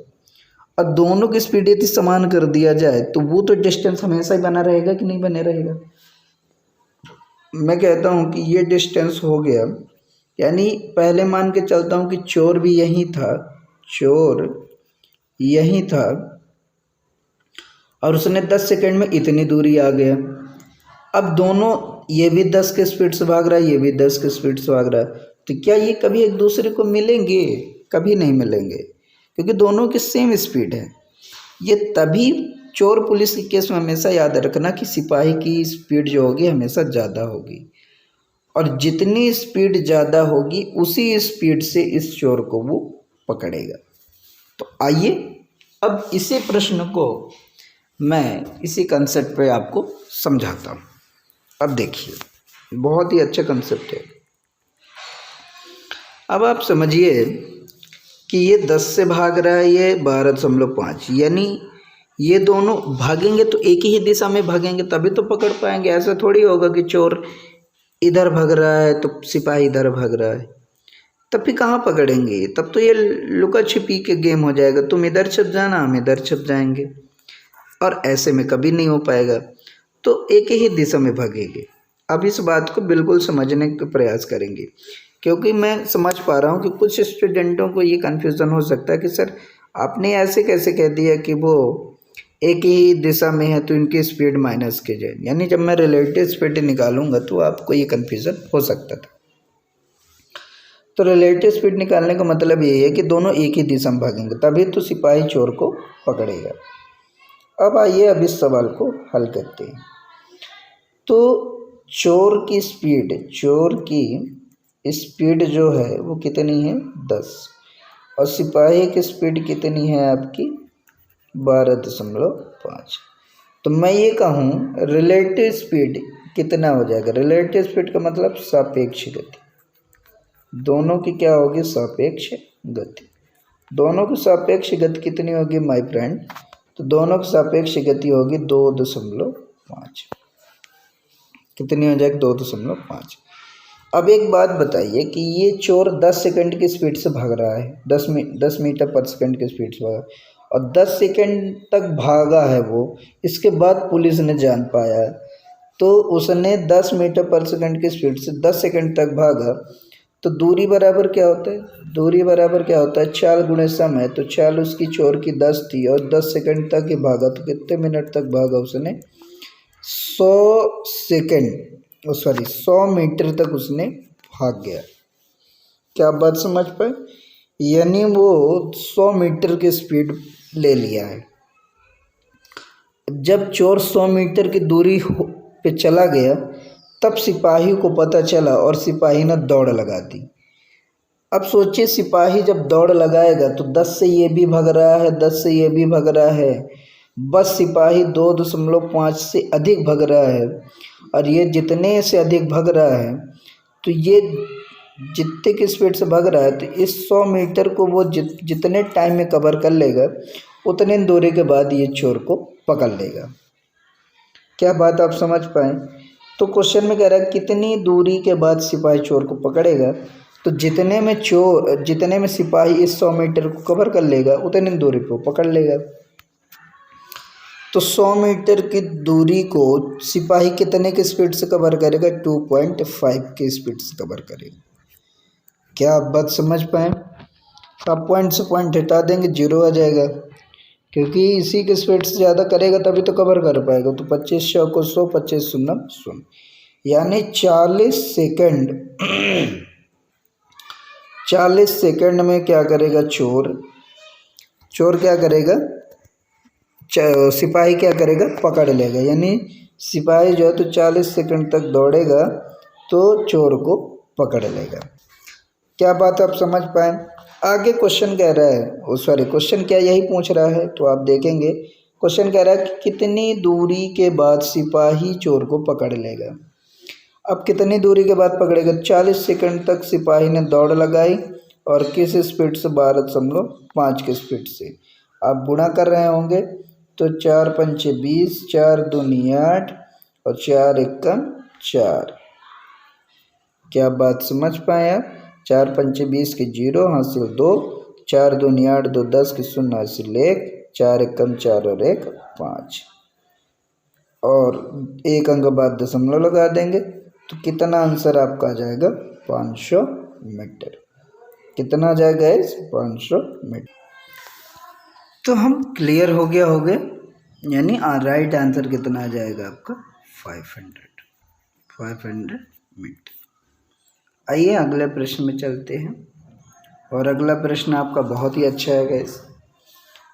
और दोनों की स्पीड यदि समान कर दिया जाए तो वो तो डिस्टेंस हमेशा ही बना रहेगा कि नहीं बने रहेगा। मैं कहता हूँ कि ये डिस्टेंस हो गया, यानी पहले मान के चलता हूँ कि चोर भी यहीं था, चोर यहीं था और उसने 10 सेकंड में इतनी दूरी आ गया। अब दोनों, ये भी 10 के स्पीड से भाग रहा है, ये भी 10 के स्पीड से भाग रहा है, तो क्या ये कभी एक दूसरे को मिलेंगे? कभी नहीं मिलेंगे, क्योंकि दोनों की सेम स्पीड है। ये तभी चोर पुलिस के केस में हमेशा याद रखना कि सिपाही की स्पीड जो होगी हमेशा ज़्यादा होगी, और जितनी स्पीड ज़्यादा होगी उसी स्पीड से इस चोर को वो पकड़ेगा। तो आइए अब इसी प्रश्न को मैं इसी कंसेप्ट पे आपको समझाता हूँ। अब देखिए, बहुत ही अच्छा कंसेप्ट है। अब आप समझिए कि ये 10 से भाग रहा है, ये 12.5, यानी ये दोनों भागेंगे तो एक ही दिशा में भागेंगे तभी तो पकड़ पाएंगे। ऐसा थोड़ी होगा कि चोर इधर भाग रहा है तो सिपाही इधर भाग रहा है, तब भी कहाँ पकड़ेंगे? तब तो ये लुका छिपी के गेम हो जाएगा, तुम इधर छप जाना हम इधर छप जाएंगे, और ऐसे में कभी नहीं हो पाएगा। तो एक ही दिशा में भागेंगे। अब इस बात को बिल्कुल समझने का प्रयास करेंगे, क्योंकि मैं समझ पा रहा हूँ कि कुछ स्टूडेंटों को ये कन्फ्यूज़न हो सकता है कि सर आपने ऐसे कैसे कह दिया कि वो एक ही दिशा में है तो इनकी स्पीड माइनस की जाए, यानी जब मैं रिलेटिव स्पीड निकालूंगा तो आपको ये कन्फ्यूज़न हो सकता था। तो रिलेटिव स्पीड निकालने का मतलब ये है कि दोनों एक ही दिशा में भागेंगे तभी तो सिपाही चोर को पकड़ेगा। अब आइए अब इस सवाल को हल करते हैं। तो चोर की स्पीड जो है वो कितनी है? 10, और सिपाही की स्पीड कितनी है आपकी? 12.5। तो मैं ये कहूँ रिलेटिव स्पीड कितना हो जाएगा? रिलेटिव स्पीड का मतलब सापेक्ष गति। दोनों की क्या होगी? सापेक्ष गति। दोनों की सापेक्ष गति कितनी होगी माय फ्रेंड? तो दोनों की सापेक्ष गति होगी 2.5। कितनी हो जाएगी? 2.5। अब एक बात बताइए कि ये चोर 10 सेकंड की स्पीड से भाग रहा है, 10 मीटर पर सेकंड की स्पीड से भागा और 10 सेकंड तक भागा है वो, इसके बाद पुलिस ने जान पाया तो उसने 10 मीटर पर सेकंड की स्पीड से 10 सेकंड तक भागा, तो दूरी बराबर क्या होता है? दूरी बराबर क्या होता है? चाल गुणे समय। तो चाल उसकी चोर की 10 थी और 10 सेकंड तक ही भागा, तो कितने मिनट तक भागा उसने? 100 मीटर तक उसने भाग गया। क्या आप बात समझ पाए? यानी वो 100 मीटर की स्पीड ले लिया है। जब चोर 100 मीटर की दूरी पे चला गया तब सिपाही को पता चला और सिपाही ने दौड़ लगा दी। अब सोचिए, सिपाही जब दौड़ लगाएगा तो 10 से ये भी भाग रहा है, 10 से ये भी भाग रहा है, बस सिपाही 2.5 से अधिक भाग रहा है, और ये जितने से अधिक भाग रहा है तो ये जितने की स्पीड से भाग रहा है तो इस 100 मीटर को वो जितने टाइम में कवर कर लेगा उतने दूरी के बाद ये चोर को पकड़ लेगा। क्या बात आप समझ पाए? तो क्वेश्चन में कह रहा है कितनी दूरी के बाद सिपाही चोर को पकड़ेगा। तो जितने में सिपाही इस 100 मीटर को कवर कर लेगा उतनी दूरी पे वो पकड़ लेगा। तो 100 मीटर की दूरी को सिपाही कितने की स्पीड से कवर करेगा? 2.5 की स्पीड से कवर करेगा। क्या आप बात समझ पाए? तो आप पॉइंट से पॉइंट हटा देंगे, 0 आ जाएगा, क्योंकि इसी की स्पीड से ज़्यादा करेगा तभी तो कवर कर पाएगा। तो 25 100 को 100, 25 शून्य 0, यानी 40 सेकंड 40 सेकंड में क्या करेगा चोर क्या करेगा, सिपाही क्या करेगा, पकड़ लेगा। यानी सिपाही जो है तो 40 सेकंड तक दौड़ेगा तो चोर को पकड़ लेगा। क्या बात आप समझ पाए? आगे क्वेश्चन कह रहा है, क्वेश्चन क्या यही पूछ रहा है, तो आप देखेंगे क्वेश्चन कह रहा है कि कितनी दूरी के बाद सिपाही चोर को पकड़ लेगा। अब कितनी दूरी के बाद पकड़ेगा? 40 सेकंड तक सिपाही ने दौड़ लगाई और किस स्पीड से? 12.5 की स्पीड से। आप गुणा कर रहे होंगे तो 4 पंचे 20, 4 दूनी 8 और 4 एकम 4। क्या बात समझ पाए आप? 4 पंचे 20 के 0, हासिल 2, 4 दूनी 8, 2 10 की 0, हासिल 1, 4 एकम 4 और 1 5, और एक अंक बाद दशमलव लगा देंगे तो कितना आंसर आपका आ जाएगा? 500 मीटर। कितना आ जाएगा इस? 500 मीटर। तो हम क्लियर हो गए, यानी राइट आंसर कितना आ जाएगा आपका? 500 मीटर। आइए अगले प्रश्न में चलते हैं, और अगला प्रश्न आपका बहुत ही अच्छा है गाइस।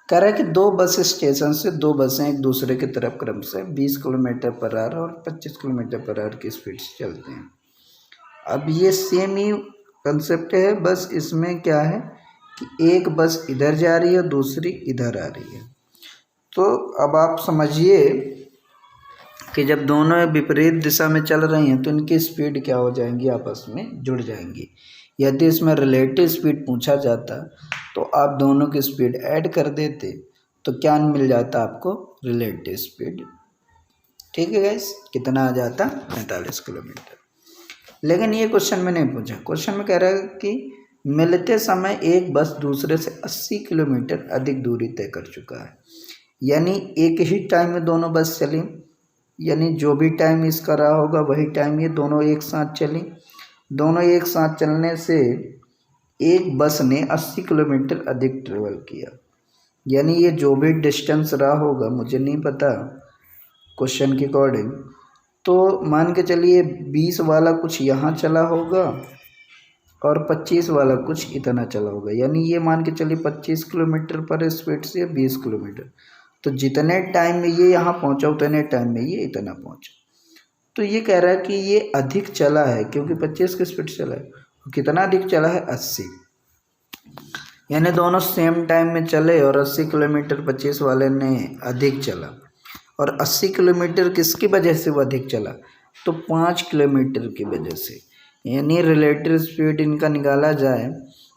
कह रहा है कि 2 बस स्टेशन से 2 बसें एक दूसरे की तरफ क्रमशः 20 किलोमीटर पर आवर और 25 किलोमीटर पर आवर की स्पीड से चलते हैं। अब ये सेम ही कंसेप्ट है, बस इसमें क्या है कि एक बस इधर जा रही है, दूसरी इधर आ रही है। तो अब आप समझिए कि जब दोनों विपरीत दिशा में चल रही हैं तो इनकी स्पीड क्या हो जाएंगी? आपस में जुड़ जाएंगी। यदि इसमें रिलेटिव स्पीड पूछा जाता तो आप दोनों की स्पीड ऐड कर देते तो क्या मिल जाता आपको? Relative speed. ठीक है गाइस, कितना आ जाता? 45 किलोमीटर। लेकिन ये क्वेश्चन में नहीं पूछा। क्वेश्चन में कह रहा है कि मिलते समय एक बस दूसरे से 80 किलोमीटर अधिक दूरी तय कर चुका है। यानी एक ही टाइम में दोनों बस चली, यानी जो भी टाइम इसका रहा होगा वही टाइम ये दोनों एक साथ चली। दोनों एक साथ चलने से एक बस ने 80 किलोमीटर अधिक ट्रेवल किया। यानी ये जो भी डिस्टेंस रहा होगा, मुझे नहीं पता क्वेश्चन के अकॉर्डिंग, तो मान के चलिए 20 वाला कुछ यहाँ चला होगा और 25 वाला कुछ इतना चला होगा। यानी ये मान के चलिए 25 किलोमीटर पर स्पीड से 20 किलोमीटर, तो जितने टाइम में ये यहाँ पहुँचा उतने टाइम में ये इतना पहुँचा। तो ये कह रहा है कि ये अधिक चला है क्योंकि 25 की स्पीड चला है। कितना अधिक चला है? 80। यानी दोनों सेम टाइम में चले और 80 किलोमीटर 25 वाले ने अधिक चला। और 80 किलोमीटर किसकी वजह से वो अधिक चला? तो 5 किलोमीटर की वजह से। यानी रिलेटिव स्पीड इनका निकाला जाए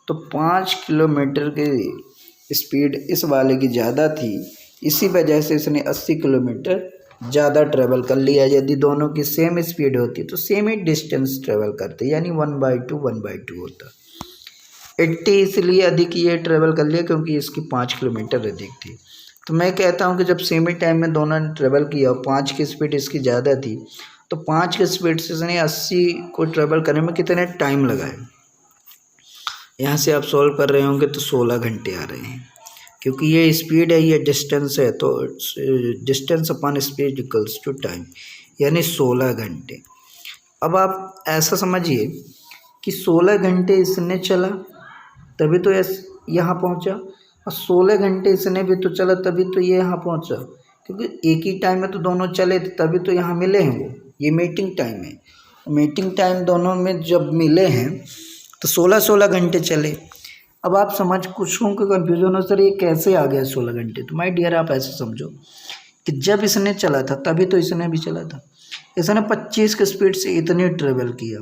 तो 5 किलोमीटर की स्पीड इस वाले की ज़्यादा थी, इसी वजह से इसने 80 किलोमीटर ज़्यादा ट्रेवल कर लिया। यदि दोनों की सेम स्पीड होती तो सेम ही डिस्टेंस ट्रेवल करते, यानी 1/2 होता। 80 इसलिए अधिक ये ट्रेवल कर लिया क्योंकि इसकी 5 किलोमीटर अधिक थी। तो मैं कहता हूँ कि जब सेम ही टाइम में दोनों ने ट्रेवल किया और 5 की स्पीड इसकी ज़्यादा थी, तो 5 की स्पीड से इसने 80 को ट्रेवल करने में कितने टाइम लगाए? यहाँ से आप सॉल्व कर रहे होंगे तो 16 घंटे आ रहे हैं, क्योंकि ये स्पीड है, ये डिस्टेंस है, तो distance upon speed equals to time, यानी 16 घंटे। अब आप ऐसा समझिए कि 16 घंटे इसने चला तभी तो यहाँ पहुँचा, और 16 घंटे इसने भी तो चला तभी तो ये यहाँ पहुँचा, क्योंकि एक ही टाइम में तो दोनों चले थे तभी तो यहाँ मिले हैं वो। ये मीटिंग टाइम है, मीटिंग टाइम दोनों में जब मिले हैं तो 16 घंटे चले। अब आप कुछ लोगों को कन्फ्यूजन हो, सर ये कैसे आ गया 16 घंटे? तो माय डियर आप ऐसे समझो कि जब इसने चला था तभी तो इसने भी चला था। इसने 25 की स्पीड से इतनी ट्रेवल किया,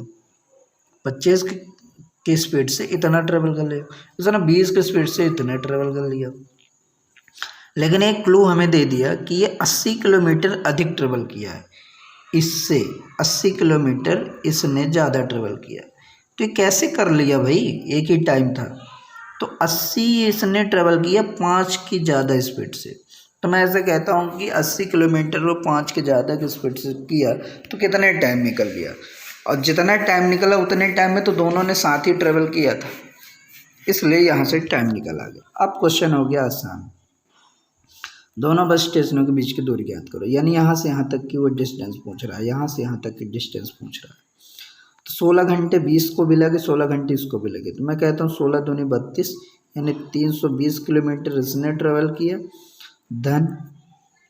25 की स्पीड से इतना ट्रेवल कर लिया। इसने 20 की स्पीड से इतना ट्रेवल कर लिया। लेकिन एक क्लू हमें दे दिया कि ये 80 किलोमीटर अधिक ट्रेवल किया है, इससे 80 किलोमीटर इसने ज़्यादा ट्रेवल किया। तो ये कैसे कर लिया भाई, एक ही टाइम था तो 80 इसने ट्रेवल किया 5 की ज़्यादा स्पीड से। तो मैं ऐसे कहता हूँ कि 80 किलोमीटर वो 5 के ज़्यादा की स्पीड से किया तो कितने टाइम निकल गया, और जितना टाइम निकला उतने टाइम में तो दोनों ने साथ ही ट्रेवल किया था, इसलिए यहाँ से टाइम निकल आ गया। अब क्वेश्चन हो गया आसान, दोनों बस स्टेशनों के बीच की दूरी ज्ञात करो। यानी यहाँ से यहाँ तक की वो डिस्टेंस पूछ रहा है, यहाँ से यहाँ तक की डिस्टेंस पूछ रहा है। तो 16 घंटे 20 को भी लगे, 16 घंटे इसको भी लगे, तो मैं कहता हूँ 16 दूनी 32, यानी 320 किलोमीटर इसने ट्रेवल किया धन,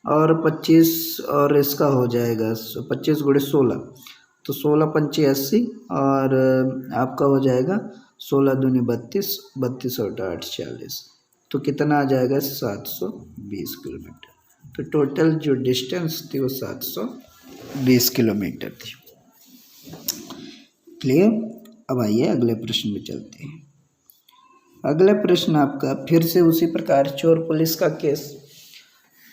और 25 और इसका हो जाएगा 25 गुणे 16, तो 16 पंचे 80, और आपका हो जाएगा 16 दूनी 32, 32 और 8 40, तो कितना आ जाएगा 720 किलोमीटर। तो टोटल जो डिस्टेंस थी वो 720 किलोमीटर थी। क्लियर। अब आइए अगले प्रश्न में चलते हैं। अगला प्रश्न आपका फिर से उसी प्रकार चोर पुलिस का केस,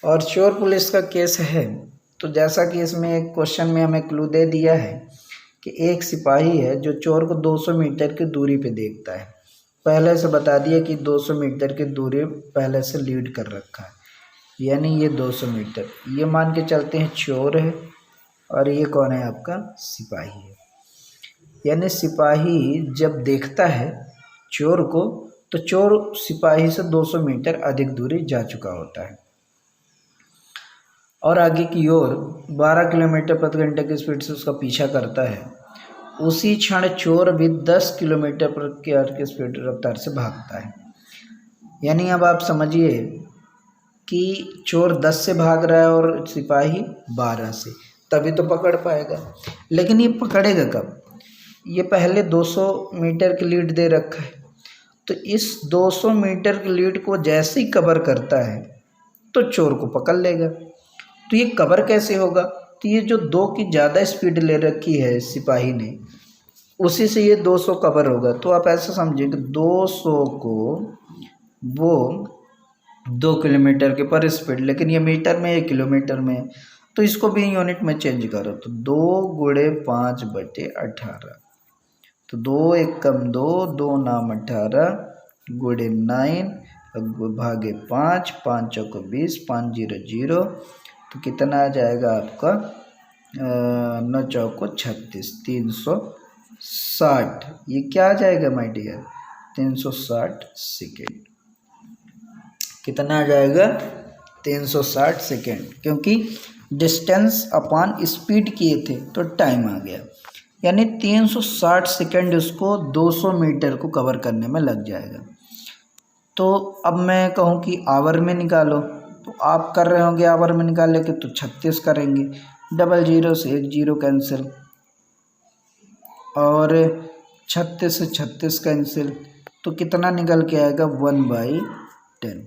और चोर पुलिस का केस है तो जैसा कि इसमें एक क्वेश्चन में हमें क्लू दे दिया है कि एक सिपाही है जो चोर को 200 मीटर की दूरी पे देखता है। पहले से बता दिया कि 200 मीटर की दूरी पहले से लीड कर रखा है, यानी ये 200 मीटर, ये मान के चलते हैं चोर है, और ये कौन है आपका सिपाही है। यानी सिपाही जब देखता है चोर को तो चोर सिपाही से 200 मीटर अधिक दूरी जा चुका होता है, और आगे की ओर 12 किलोमीटर प्रति घंटे की स्पीड से उसका पीछा करता है। उसी क्षण चोर भी 10 किलोमीटर प्रति घंटे की स्पीड रफ्तार से भागता है। यानी अब आप समझिए कि चोर 10 से भाग रहा है और सिपाही 12 से, तभी तो पकड़ पाएगा। लेकिन ये पकड़ेगा कब, ये पहले 200 मीटर की लीड दे रखा है, तो इस 200 मीटर की लीड को जैसे ही कवर करता है तो चोर को पकड़ लेगा। तो ये कवर कैसे होगा, तो ये जो 2 की ज़्यादा स्पीड ले रखी है सिपाही ने, उसी से ये 200 कवर होगा। तो आप ऐसा समझिए कि 200 को वो 2 किलोमीटर के पर स्पीड, लेकिन ये मीटर में 1 किलोमीटर में, तो इसको भी यूनिट में चेंज करो तो 2 गुणे 5/18, तो 2 एक कम 2, 2 नाम 18 गुणे 9 भागे 5, 5 चौको 20, 5 0 0, तो कितना आ जाएगा आपका 9 चौको 36, 360। ये क्या आ जाएगा माय डियर, 360 सेकेंड। कितना आ जाएगा 360 सेकेंड, क्योंकि डिस्टेंस अपॉन स्पीड किए थे तो टाइम आ गया। यानी 360 सेकेंड उसको 200 मीटर को कवर करने में लग जाएगा। तो अब मैं कहूँ कि आवर में निकालो, तो आप कर रहे होंगे आवर में निकाल के तो 36 करेंगे, 00 से 1 0 कैंसिल, और 36 से 36 कैंसिल, तो कितना निकल के आएगा 1/10,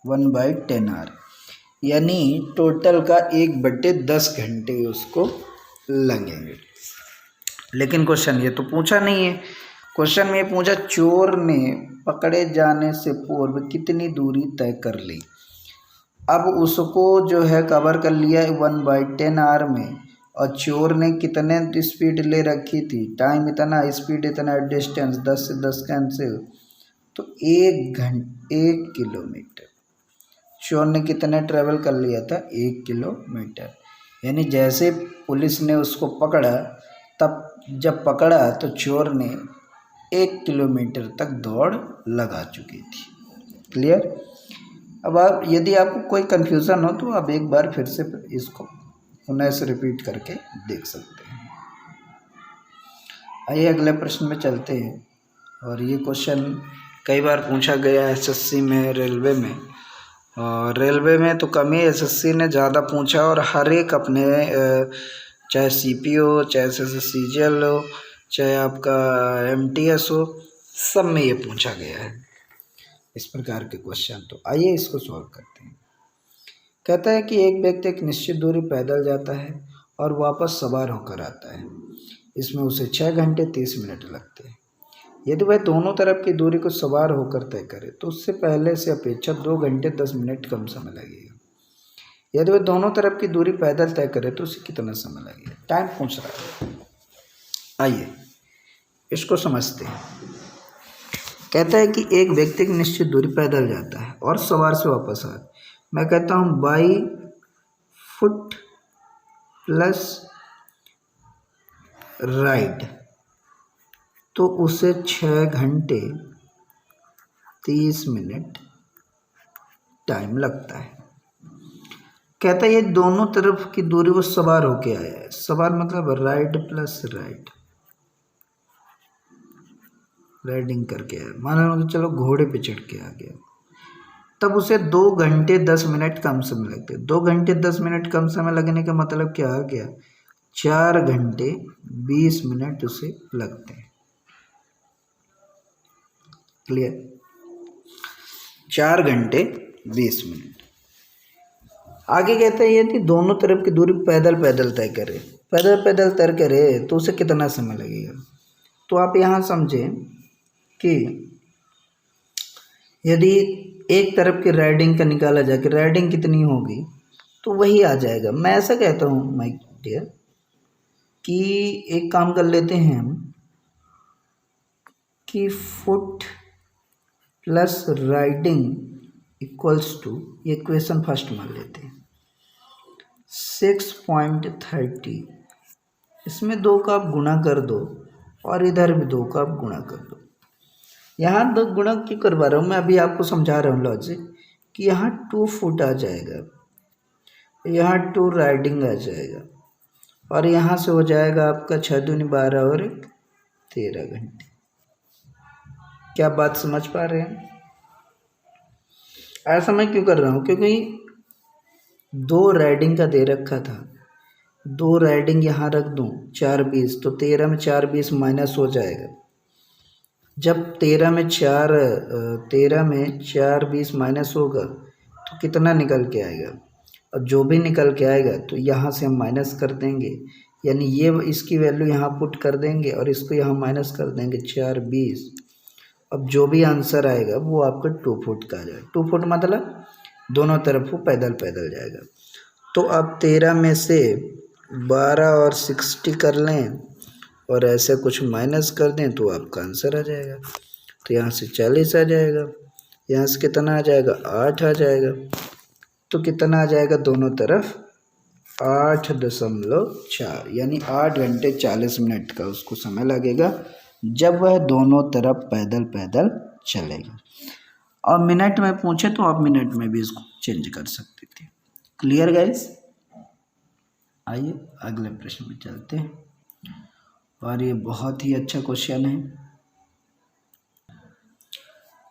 1/10 आवर। यानी टोटल का 1/10 घंटे उसको लगेंगे। लेकिन क्वेश्चन ये तो पूछा नहीं है, क्वेश्चन में पूछा चोर ने पकड़े जाने से पूर्व कितनी दूरी तय कर ली। अब उसको जो है कवर कर लिया 1/10 आवर में, और चोर ने कितने स्पीड ले रखी थी, टाइम इतना, स्पीड इतना, डिस्टेंस 10 से 10 कैंसिल, तो 1 किलोमीटर चोर ने कितने ट्रेवल कर लिया था, 1 किलोमीटर। यानी जैसे पुलिस ने उसको पकड़ा, तब जब पकड़ा तो चोर ने 1 किलोमीटर तक दौड़ लगा चुकी थी। क्लियर। अब आप यदि आपको कोई कन्फ्यूज़न हो तो आप एक बार फिर से इसको पुनः से रिपीट करके देख सकते हैं। आइए अगले प्रश्न में चलते हैं, और ये क्वेश्चन कई बार पूछा गया है एसएससी में, रेलवे में, और रेलवे में तो कम ही, एसएससी ने ज़्यादा पूछा, और हर एक अपने चाहे सीपी हो, चाहे सीजीएल हो, चाहे आपका एमटीएस हो, सब में ये पूछा गया है इस प्रकार के क्वेश्चन। तो आइए इसको सॉल्व करते हैं। कहता है कि एक व्यक्ति एक निश्चित दूरी पैदल जाता है और वापस सवार होकर आता है, इसमें उसे 6 घंटे 30 मिनट लगते हैं। यदि वह दोनों तरफ की दूरी को सवार होकर तय करे तो उससे पहले से अपेक्षा 2 घंटे 10 मिनट कम समय लगेगा। यदि वह दोनों तरफ की दूरी पैदल तय करे तो उसे कितना समय लगेगा, टाइम पूछ रहा है। आइए इसको समझते हैं। कहता है कि एक व्यक्ति एक निश्चित दूरी पैदल जाता है और सवार से वापस आता है। मैं कहता हूँ बाई फुट प्लस राइड, तो उसे 6 घंटे 30 मिनट टाइम लगता है। कहता है ये दोनों तरफ की दूरी वो सवार होके आया है। सवार मतलब राइड प्लस राइड, राइडिंग करके आया। मान लो चलो घोड़े पे चढ़ के आ गया, तब उसे 2 घंटे 10 मिनट कम समय लगते। 2 घंटे 10 मिनट कम समय लगने का मतलब क्या आ गया, 4 घंटे 20 मिनट उसे लगते हैं। क्लियर, 4 घंटे 20 मिनट। आगे कहते हैं यदि दोनों तरफ की दूरी पैदल पैदल तय करे, पैदल पैदल तय करे तो उसे कितना समय लगेगा। तो आप यहाँ समझें कि यदि एक तरफ की राइडिंग का निकाला जाए कि राइडिंग कितनी होगी, तो वही आ जाएगा। मैं ऐसा कहता हूँ माय डियर कि एक काम कर लेते हैं हम कि foot plus riding equals to, ये इक्वेशन फर्स्ट मान लेते हैं 6.30। इसमें 2 का आप गुणा कर दो और इधर भी 2 का आप गुणा कर दो। यहाँ 2 गुणा क्यों करवा रहा हूँ मैं, अभी आपको समझा रहा हूँ लॉजिक कि यहाँ 2 फुट आ जाएगा, यहाँ 2 राइडिंग आ जाएगा और यहाँ से हो जाएगा आपका 6 दूनी 12 और 13 घंटे। क्या बात समझ पा रहे हैं। ऐसा मैं क्यों कर रहा हूँ, क्योंकि 2 राइडिंग का दे रखा था, 2 राइडिंग यहाँ रख दूँ 4 20, तो 13 में 4 20 माइनस हो जाएगा। जब 13 में 4 20 माइनस होगा तो कितना निकल के आएगा, और जो भी निकल के आएगा तो यहाँ से हम माइनस कर देंगे, यानी ये इसकी वैल्यू यहाँ पुट कर देंगे और इसको यहाँ माइनस कर देंगे 4 20। अब जो भी आंसर आएगा वो आपका 2 फुट का आ जाएगा। 2 फुट मतलब दोनों तरफ वो पैदल पैदल जाएगा। तो अब 13 में से 12 और 60 कर लें और ऐसे कुछ माइनस कर दें तो आपका आंसर आ जाएगा। तो यहाँ से 40 आ जाएगा, यहाँ से कितना आ जाएगा 8 आ जाएगा। तो कितना आ जाएगा दोनों तरफ 8.4, यानी 8 घंटे 40 मिनट का उसको समय लगेगा जब वह दोनों तरफ पैदल पैदल चलेगा। और मिनट में पूछे तो आप मिनट में भी इसको चेंज कर सकते थे। Clear guys. आइए अगले प्रश्न में चलते हैं, और ये बहुत ही अच्छा क्वेश्चन है।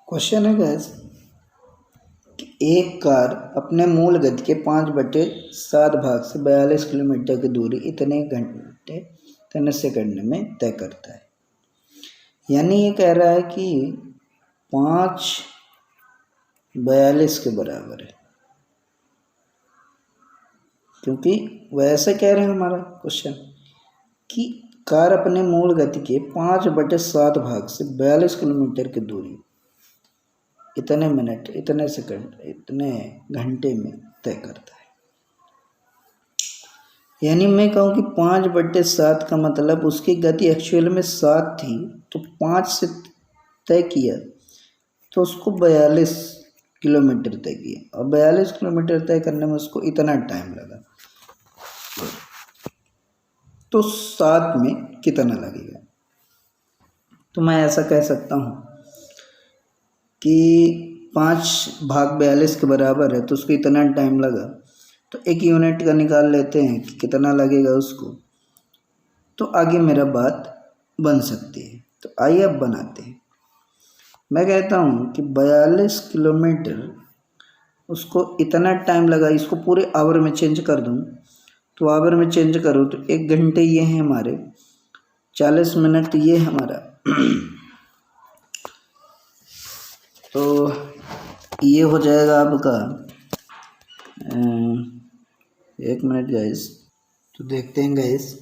क्वेश्चन है गाइस कि एक कार अपने मूल गति के 5/7 भाग से 42 किलोमीटर की दूरी इतने घंटे 3 सेकंड में तय करता है। यानी ये कह रहा है कि 5/42 के बराबर है, क्योंकि वैसे कह रहे हैं हमारा क्वेश्चन कि कार अपने मूल गति के 5/7 भाग से 42 किलोमीटर की दूरी इतने मिनट इतने सेकंड इतने घंटे में तय करता है। यानी मैं कहूँ कि 5/7 का मतलब उसकी गति एक्चुअल में 7 थी, तो 5 से तय किया तो उसको 42 किलोमीटर तय किया, और 42 किलोमीटर तय करने में उसको इतना टाइम लगा, तो 7 में कितना लगेगा। तो मैं ऐसा कह सकता हूँ कि 5/42 के बराबर है तो उसको इतना टाइम लगा, तो 1 यूनिट का निकाल लेते हैं कि कितना लगेगा उसको, तो आगे मेरा बात बन सकती है। तो आइए अब बनाते हैं। मैं कहता हूँ कि 42 किलोमीटर उसको इतना टाइम लगा, इसको पूरे आवर में चेंज कर दूँ तो आवर में चेंज करो तो 1 घंटे ये है हमारे, 40 मिनट ये हमारा तो ये हो जाएगा आपका 1 मिनट गाइस। तो देखते हैं गाइस,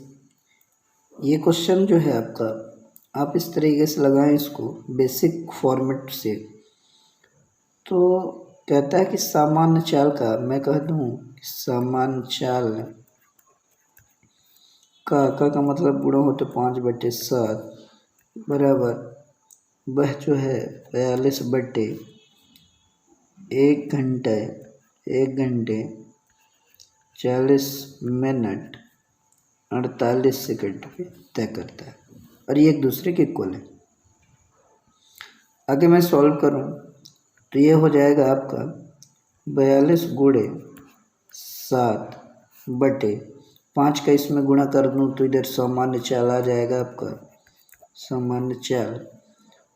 ये क्वेश्चन जो है आपका आप इस तरीके से लगाएं इसको बेसिक फॉर्मेट से। तो कहता है कि सामान्य चाल का, मैं कह दूँ सामान्य चाल का मतलब गुणा होते 5/7 बराबर वह जो है 42/1 घंटे 40 मिनट 48 सेकंड पे तय करता है, और ये एक दूसरे के इक्वल है। आगे मैं सॉल्व करूं तो ये हो जाएगा आपका 42 गुणे 7/5 का इसमें गुणा कर दूं तो इधर सामान्य चाल आ जाएगा आपका, सामान्य चाल।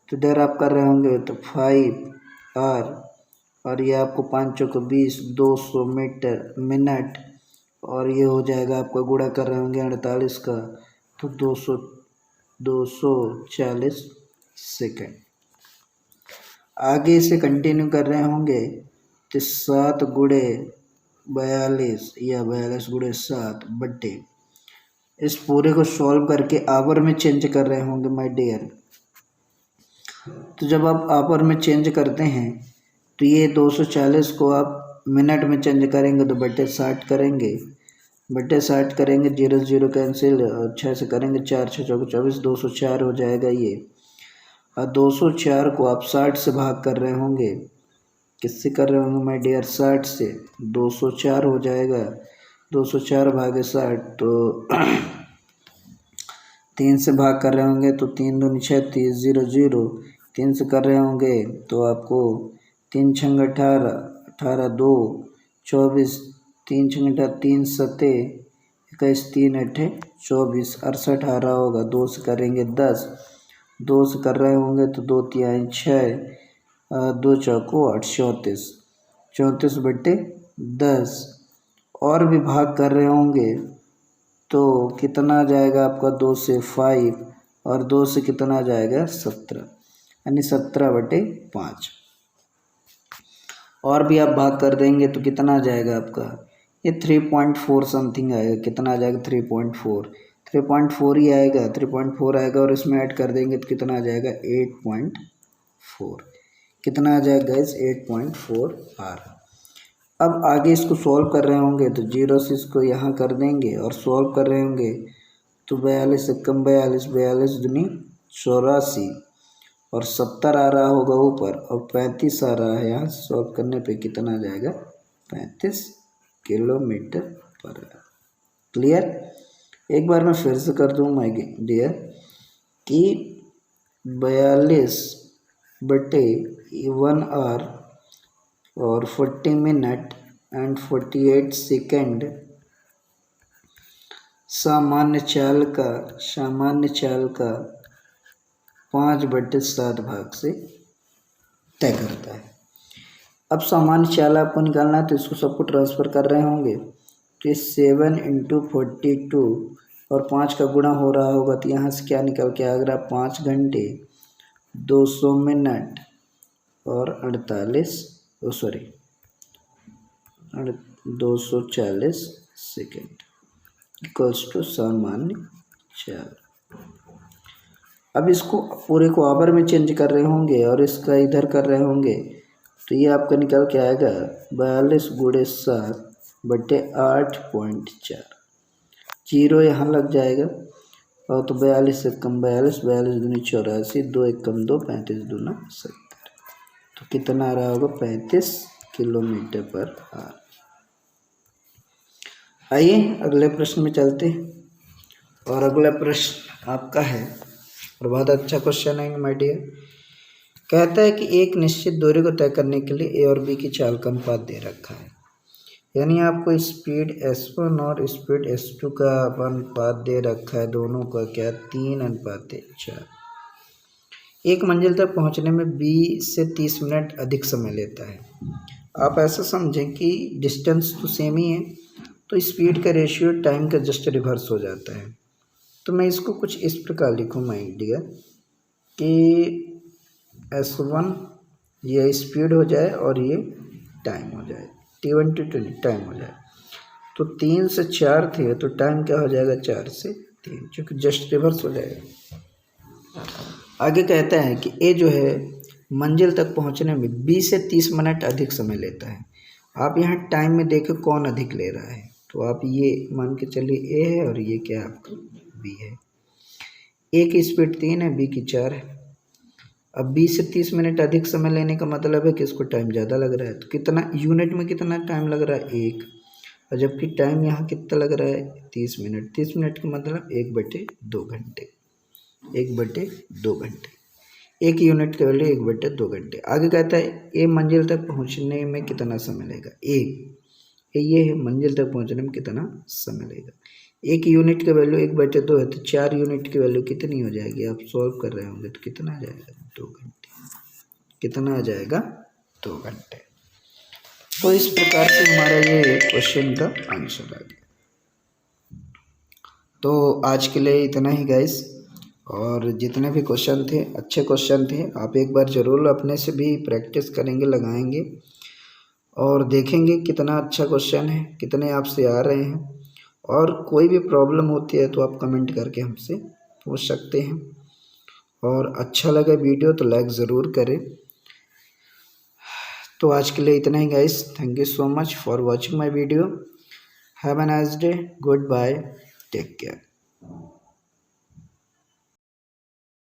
तो इधर आप कर रहे होंगे तो 5r, और ये आपको 5 चौको 20 200 मिनट, और ये हो जाएगा आपका गुणा कर रहे होंगे 48 का तो 240 सेकंड। आगे इसे कंटिन्यू कर रहे होंगे तो 7 गुणे 42 या 42 गुणे 7 बट्टे इस पूरे को सॉल्व करके आवर में चेंज कर रहे होंगे माय डियर। तो जब आप आवर में चेंज करते हैं तो ये 240 को आप मिनट में चेंज करेंगे तो बट्टे 60 करेंगे, 0 0 कैंसिल, 6 से करेंगे 4 6 चौके 24 204 हो जाएगा ये। और 204 को आप 60 से भाग कर रहे होंगे, किससे कर रहे होंगे माय डियर 60 से, 204 हो जाएगा। 204 भागे 60 तो 3 से भाग कर रहे होंगे तो 3 दूनी 36 0 0, 3 से कर रहे होंगे तो आपको 3 छंग 18 18 2 24, 3 छंग 18 3 सते 21 3 8 24 68 आ रहा होगा। 2 से करेंगे 10, 2 से कर रहे होंगे तो 2 तिहाई 6 2 चौको 8 34 34/10, और भी भाग कर रहे होंगे तो कितना आ जाएगा आपका 2 से 5, और 2 से कितना आ जाएगा 17, यानी 17/5। और भी आप भाग कर देंगे तो कितना आ जाएगा आपका, ये 3.4 समथिंग आएगा। कितना आ जाएगा 3.4 ही आएगा, 3.4 आएगा, और इसमें ऐड कर देंगे तो कितना आ जाएगा 8.4। कितना आ जाएगा गाइस 8.4 आर। अब आगे इसको सॉल्व कर रहे होंगे तो 0 से इसको यहाँ कर देंगे और सॉल्व कर रहे होंगे तो 42 एकम 42 42 दूनी 84, और 70 आ रहा होगा ऊपर, और 35 आ रहा है यहाँ सॉल्व करने पे, कितना आ जाएगा 35 किलोमीटर पर आवर। क्लियर। एक बार मैं फिर से कर दूँ माय डियर कि 42/1 आवर और 40 मिनट एंड 48 सेकेंड सामान्य चाल का 5/7 भाग से तय करता है। अब सामान्य चाल आपको निकालना है तो इसको सबको ट्रांसफ़र कर रहे होंगे तो ये 7 × 42 और 5 का गुणा हो रहा होगा तो यहाँ से क्या निकल के आएगा 5 घंटे 200 मिनट और 240 सेकेंड इक्वल्स टू सामान्य चाल। अब इसको पूरे को आवर में चेंज कर रहे होंगे और इसका इधर कर रहे होंगे तो ये आपका निकल के आएगा 42 गुणे 7/8.4। 0 यहाँ लग जाएगा और तो 42 एकम 42 42 दूनी 84 2 एकम 2 35 दूना 70, तो कितना आ रहा होगा 35 किलोमीटर पर आवर। आइए अगले प्रश्न में चलते हैं, और अगला प्रश्न आपका है और बहुत अच्छा क्वेश्चन है माय डियर। कहता है कि एक निश्चित दूरी को तय करने के लिए ए और बी की चाल का अनुपात दे रखा है, यानी आपको स्पीड s1 और स्पीड s2 का अनुपात दे रखा है, दोनों का क्या 3:4। एक मंजिल तक पहुंचने में 20 से 30 मिनट अधिक समय लेता है। आप ऐसा समझें कि डिस्टेंस तो सेम ही है तो स्पीड का रेशियो टाइम का जस्ट रिवर्स हो जाता है। तो मैं इसको कुछ इस प्रकार लिखूँ माय डियर कि s1 ये स्पीड हो जाए और ये टाइम हो जाए, t1 to 20 टाइम हो जाए। तो 3 से 4 थे तो टाइम क्या हो जाएगा 4 से 3, क्योंकि जस्ट रिवर्स हो जाएगा। आगे कहता है कि ए जो है मंजिल तक पहुंचने में 20 से 30 मिनट अधिक समय लेता है। आप यहाँ टाइम में देखें कौन अधिक ले रहा है, तो आप ये मान के चलिए ए है और ये क्या है आपका बी है। ए की स्पीड 3 है, बी की 4 है। अब 20 से 30 मिनट अधिक समय लेने का मतलब है कि इसको टाइम ज़्यादा लग रहा है। तो कितना यूनिट में कितना टाइम लग रहा है, 1, और जबकि टाइम यहाँ कितना लग रहा है 30 मिनट। 30 मिनट का मतलब 1/2 घंटे, 1/2 घंटे। एक यूनिट की वैल्यू 1/2 घंटे। आगे कहता है ए मंजिल तक पहुंचने में कितना समय लगेगा। ये है मंजिल तक पहुंचने में कितना समय लगेगा। एक यूनिट की वैल्यू 1/2 है, तो 4 यूनिट की वैल्यू कितनी हो जाएगी। आप सॉल्व कर रहे होंगे तो कितना आ जाएगा, 2 घंटे। कितना आ जाएगा, 2 घंटे। तो इस प्रकार से हमारा ये क्वेश्चन का आंसर आ गया। तो आज के लिए इतना ही गाइस, और जितने भी क्वेश्चन थे अच्छे क्वेश्चन थे। आप एक बार ज़रूर अपने से भी प्रैक्टिस करेंगे, लगाएंगे और देखेंगे कितना अच्छा क्वेश्चन है, कितने आपसे आ रहे हैं। और कोई भी प्रॉब्लम होती है तो आप कमेंट करके हमसे पूछ सकते हैं। और अच्छा लगे वीडियो तो लाइक ज़रूर करें। तो आज के लिए इतना ही guys. Thank you so much for watching my video. Have a nice day. Goodbye, take care.